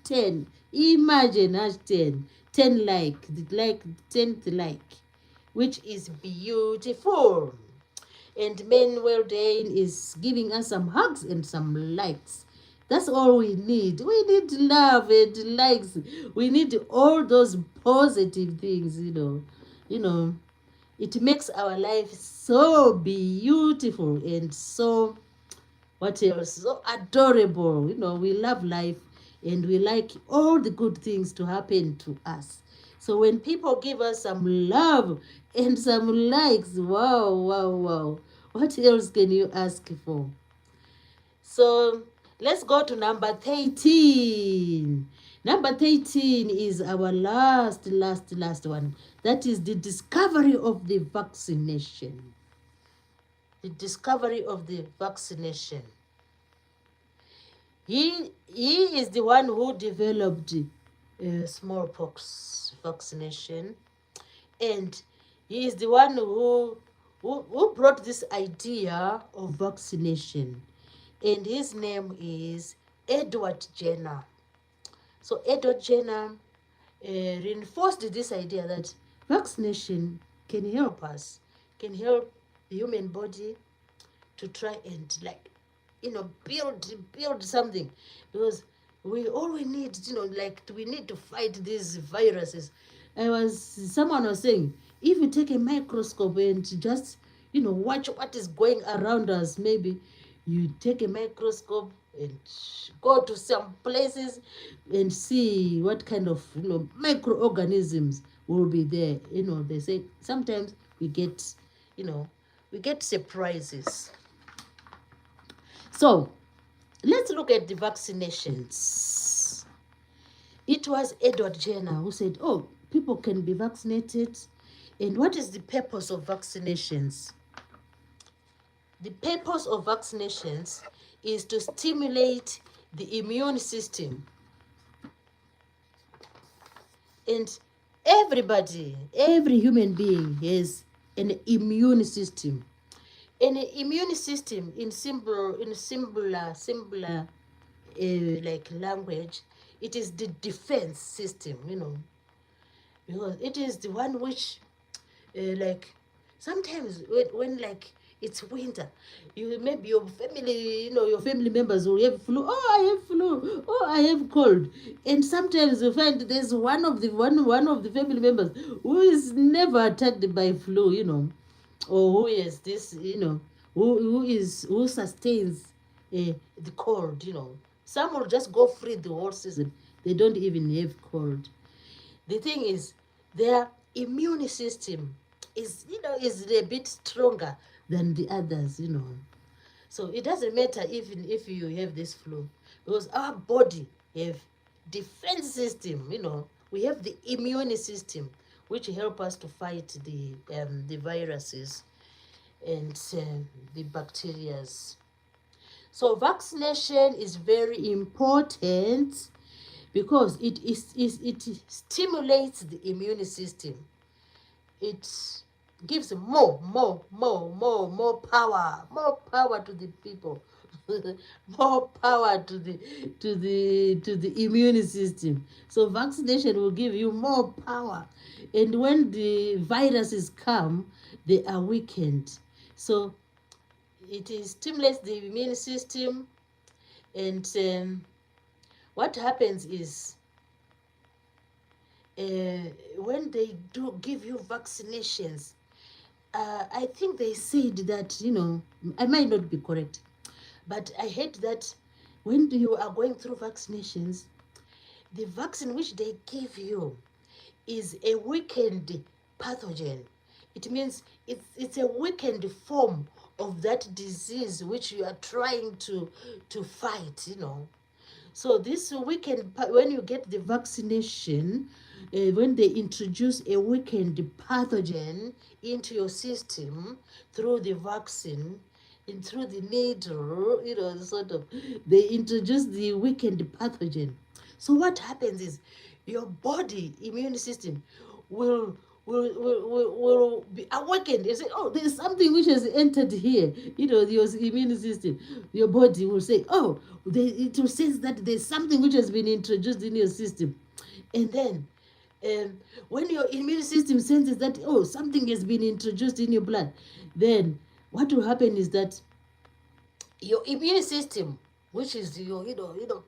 10. Imagine hash 10. 10 like, 10th like, which is beautiful. And Manuel Dane is giving us some hugs and some likes. That's all we need. We need love and likes. We need all those positive things, It makes our life so beautiful and so, what else? So adorable. We love life and we like all the good things to happen to us. So when people give us some love and some likes, wow, wow, wow. What else can you ask for? So let's go to number 13. Number 13 is our last one. That is the discovery of the vaccination. The discovery of the vaccination. He is the one who developed smallpox vaccination, and he is the one who brought this idea of vaccination, and his name is Edward Jenner. So Edward Jenner reinforced this idea that vaccination can help us, can help the human body to try and build something, because all we need, like we need to fight these viruses. Someone was saying, if you take a microscope and just, watch what is going around us, maybe you take a microscope and go to some places and see what kind of, microorganisms will be there. They say sometimes you know, we get surprises. So let's look at the vaccinations. It was Edward Jenner who said, oh, people can be vaccinated. And what is the purpose of vaccinations? The purpose of vaccinations is to stimulate the immune system. And every human being has an immune system. An immune system, in simpler like language, it is the defense system, because it is the one which, like, sometimes when like it's winter, maybe your family, your family members will have flu. Oh, I have flu. Oh, I have cold. And sometimes you find there's one of the family members who is never attacked by flu, or who is this, who sustains the cold, Some will just go free the whole season. They don't even have cold. The thing is, their immune system is a bit stronger than the others, So it doesn't matter even if you have this flu, because our body have defense system, We have the immune system which help us to fight the viruses and the bacterias. So vaccination is very important because it stimulates the immune system. It gives more power to the people, more power to the immune system. So vaccination will give you more power, and when the viruses come, they are weakened. So it stimulates the immune system, and what happens is, when they do give you vaccinations, I think they said that, I might not be correct, but I heard that when you are going through vaccinations, the vaccine which they give you is a weakened pathogen. It means it's a weakened form of that disease which you are trying to fight, So this weakened, when you get the vaccination, when they introduce a weakened pathogen into your system through the vaccine, and through the needle, they introduce the weakened pathogen. So what happens is, your body immune system will be awakened and say, oh, there's something which has entered here. Your immune system, your body will say, oh, it will sense that there's something which has been introduced in your system. And then when your immune system senses that, oh, something has been introduced in your blood, then what will happen is that your immune system, which is your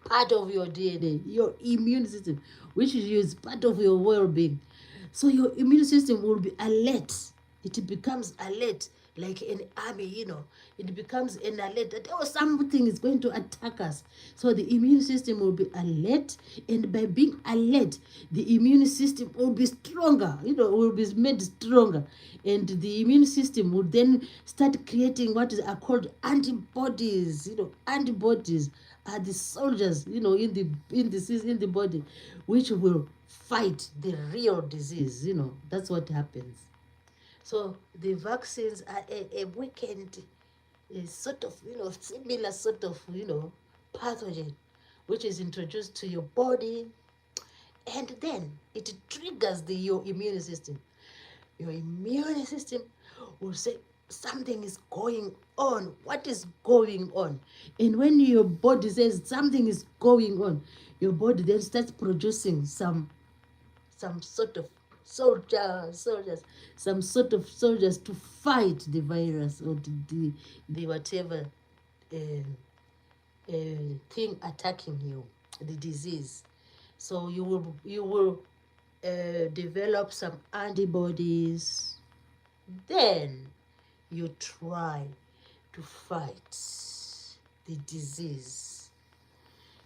part of your DNA, your immune system, which is part of your well-being, so your immune system will be alert. It becomes alert, like an army, It becomes an alert that, oh, something is going to attack us. So the immune system will be alert, and by being alert, the immune system will be stronger, will be made stronger. And the immune system will then start creating what are called antibodies. Antibodies are the soldiers, in the body, which will fight the real disease. That's what happens. So the vaccines are a weakened, sort of, similar sort of, pathogen, which is introduced to your body, and then it triggers your immune system. Your immune system will say, something is going on. What is going on? And when your body says something is going on, your body then starts producing some sort of soldiers, some sort of soldiers to fight the virus or the whatever thing attacking you. the disease. So you will develop some antibodies. Then you try to fight the disease.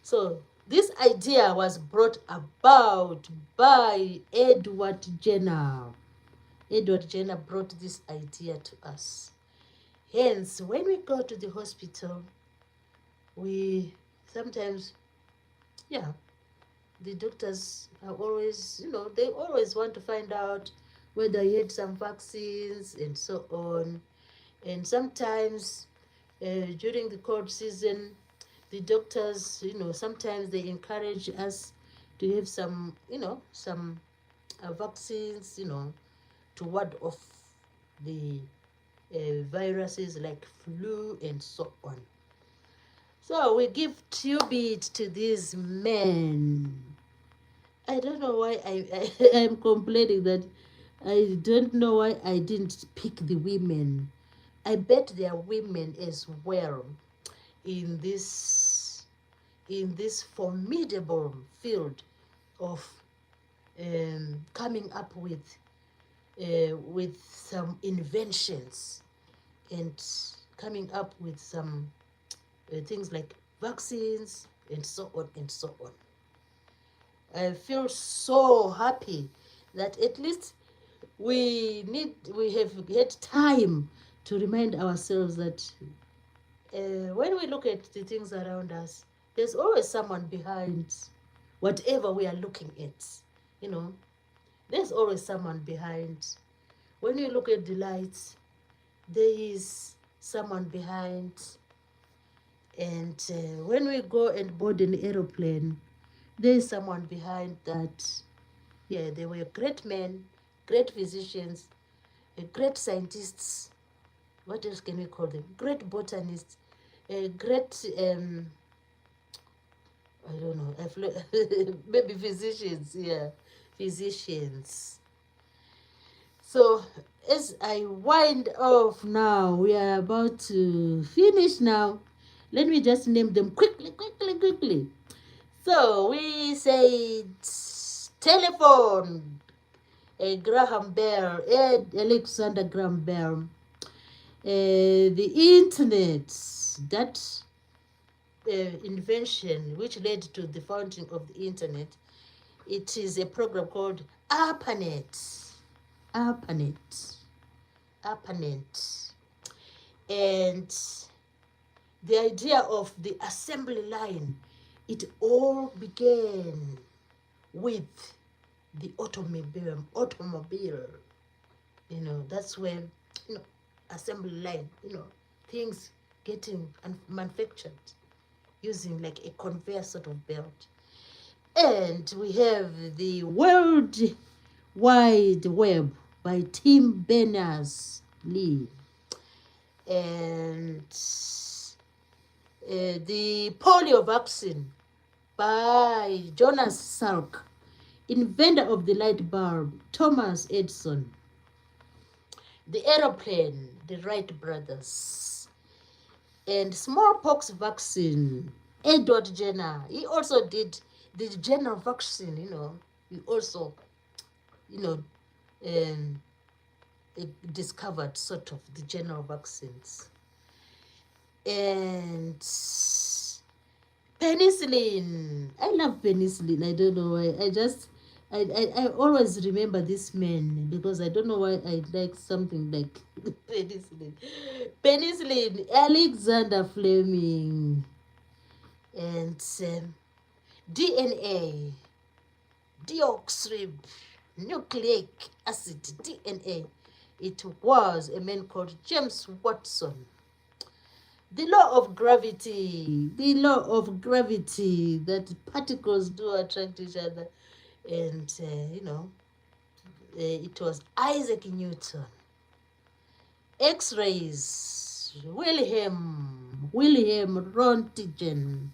So this idea was brought about by Edward Jenner. Edward Jenner brought this idea to us. Hence, when we go to the hospital, we sometimes, yeah, the doctors are always, they always want to find out whether you had some vaccines and so on. And sometimes during the cold season, the doctors, sometimes they encourage us to have some vaccines, to ward off the viruses like flu and so on. So we give tribute to these men. I don't know why I'm complaining that I don't know why I didn't pick the women. I bet there are women as well in this formidable field of coming up with some inventions and coming up with some things like vaccines and so on and so on. I feel so happy that at least we have had time to remind ourselves that when we look at the things around us, there's always someone behind whatever we are looking at. There's always someone behind. When you look at the lights, there is someone behind. And when we go and board an aeroplane, there is someone behind that. Yeah, they were great men, great physicians, great scientists. What else can we call them? Great botanists, great, I don't know, maybe physicians, yeah, physicians. So as I wind off now, we are about to finish now. Let me just name them quickly. So we said telephone, Graham Bell, Alexander Graham Bell. The internet, that invention which led to the founding of the internet, it is a program called ARPANET. And the idea of the assembly line, it all began with the automobile. That's where, assembly line, things getting manufactured using like a conveyor sort of belt. And we have the World Wide Web by Tim Berners-Lee. And the polio vaccine by Jonas Salk, inventor of the light bulb, Thomas Edison. The aeroplane, the Wright brothers. And smallpox vaccine, Edward Jenner. He also did the Jenner vaccine, He also, discovered sort of the Jenner vaccines. And penicillin. I love penicillin. I don't know why. I always remember this man because I don't know why I like something like penicillin. Penicillin, Alexander Fleming. And DNA, deoxyribonucleic acid, DNA. It was a man called James Watson. The law of gravity, that particles do attract each other. And, it was Isaac Newton. X-rays, Wilhelm Röntgen.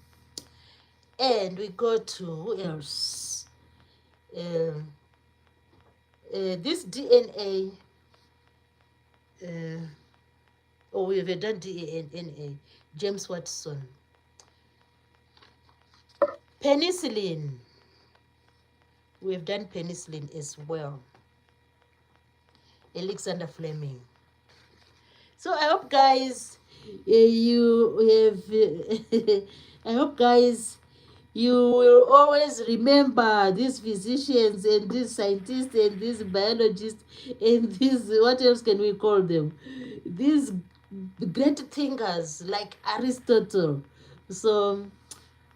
And we go to who else? This DNA, we have done DNA, James Watson. Penicillin. We've done penicillin as well. Alexander Fleming. So I hope guys you have I hope guys you will always remember these physicians and these scientists and these biologists and these, what else can we call them, these great thinkers like Aristotle. So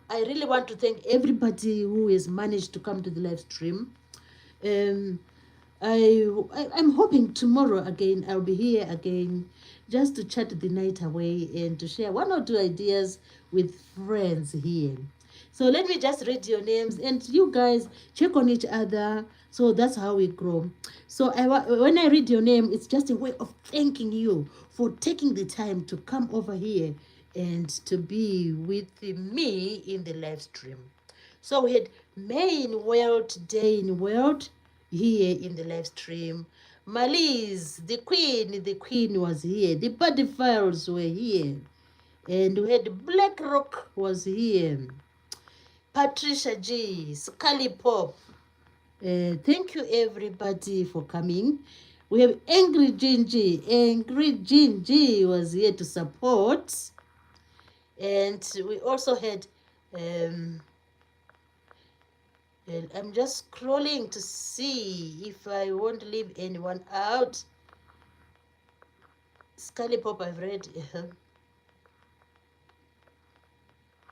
I really want to thank everybody who has managed to come to the live stream. um I'm hoping tomorrow again I'll be here again, just to chat the night away and to share one or two ideas with friends here. So let me just read your names and you guys check on each other. So that's how we grow. So when I read your name, it's just a way of thanking you for taking the time to come over here and to be with me in the live stream. So we had May in World, Day in World here in the live stream. Malise, the queen was here. The Body Files were here. And we had BlackRock was here. Patricia G, Scully Pop. Thank you everybody for coming. We have Angry Gingy. Angry Gingy was here to support. And we also had I'm just scrolling to see if I won't leave anyone out. Scully Pop, I've read.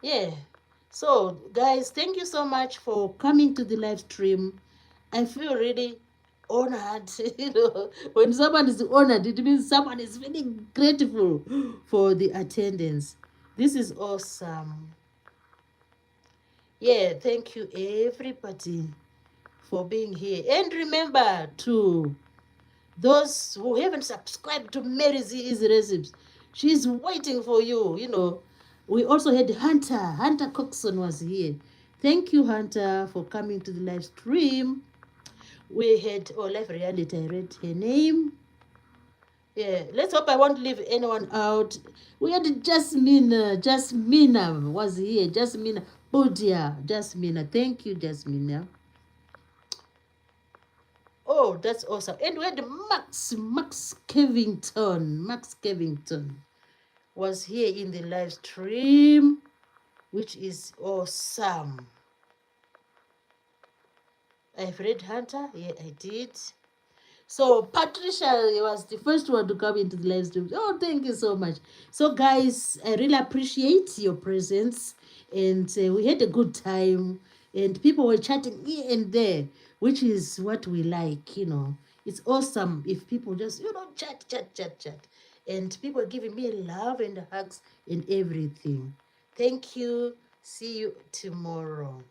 Yeah. So, guys, thank you so much for coming to the live stream. I feel really honored. You know, when someone is honored, it means someone is feeling grateful for the attendance. This is awesome. Yeah, thank you everybody for being here. And remember to those who haven't subscribed to Mary's Easy Recipes, she's waiting for you. You know, we also had Hunter Coxon was here. Thank you, Hunter, for coming to the live stream. We had Live Reality, I read her name. Yeah, let's hope I won't leave anyone out. We had Jasmina was here. Jasmina Budia. Jasmina, thank you, Jasmina. Oh, that's awesome. And we had Max Kevington. Max Kevington was here in the live stream, which is awesome. I've read Hunter. Yeah, I did. So Patricia was the first one to come into the live stream. Oh, thank you so much. So guys, I really appreciate your presence, and we had a good time, and people were chatting here and there, which is what we like. You know, it's awesome if people just chat, and people giving me love and hugs and everything. Thank you. See you tomorrow.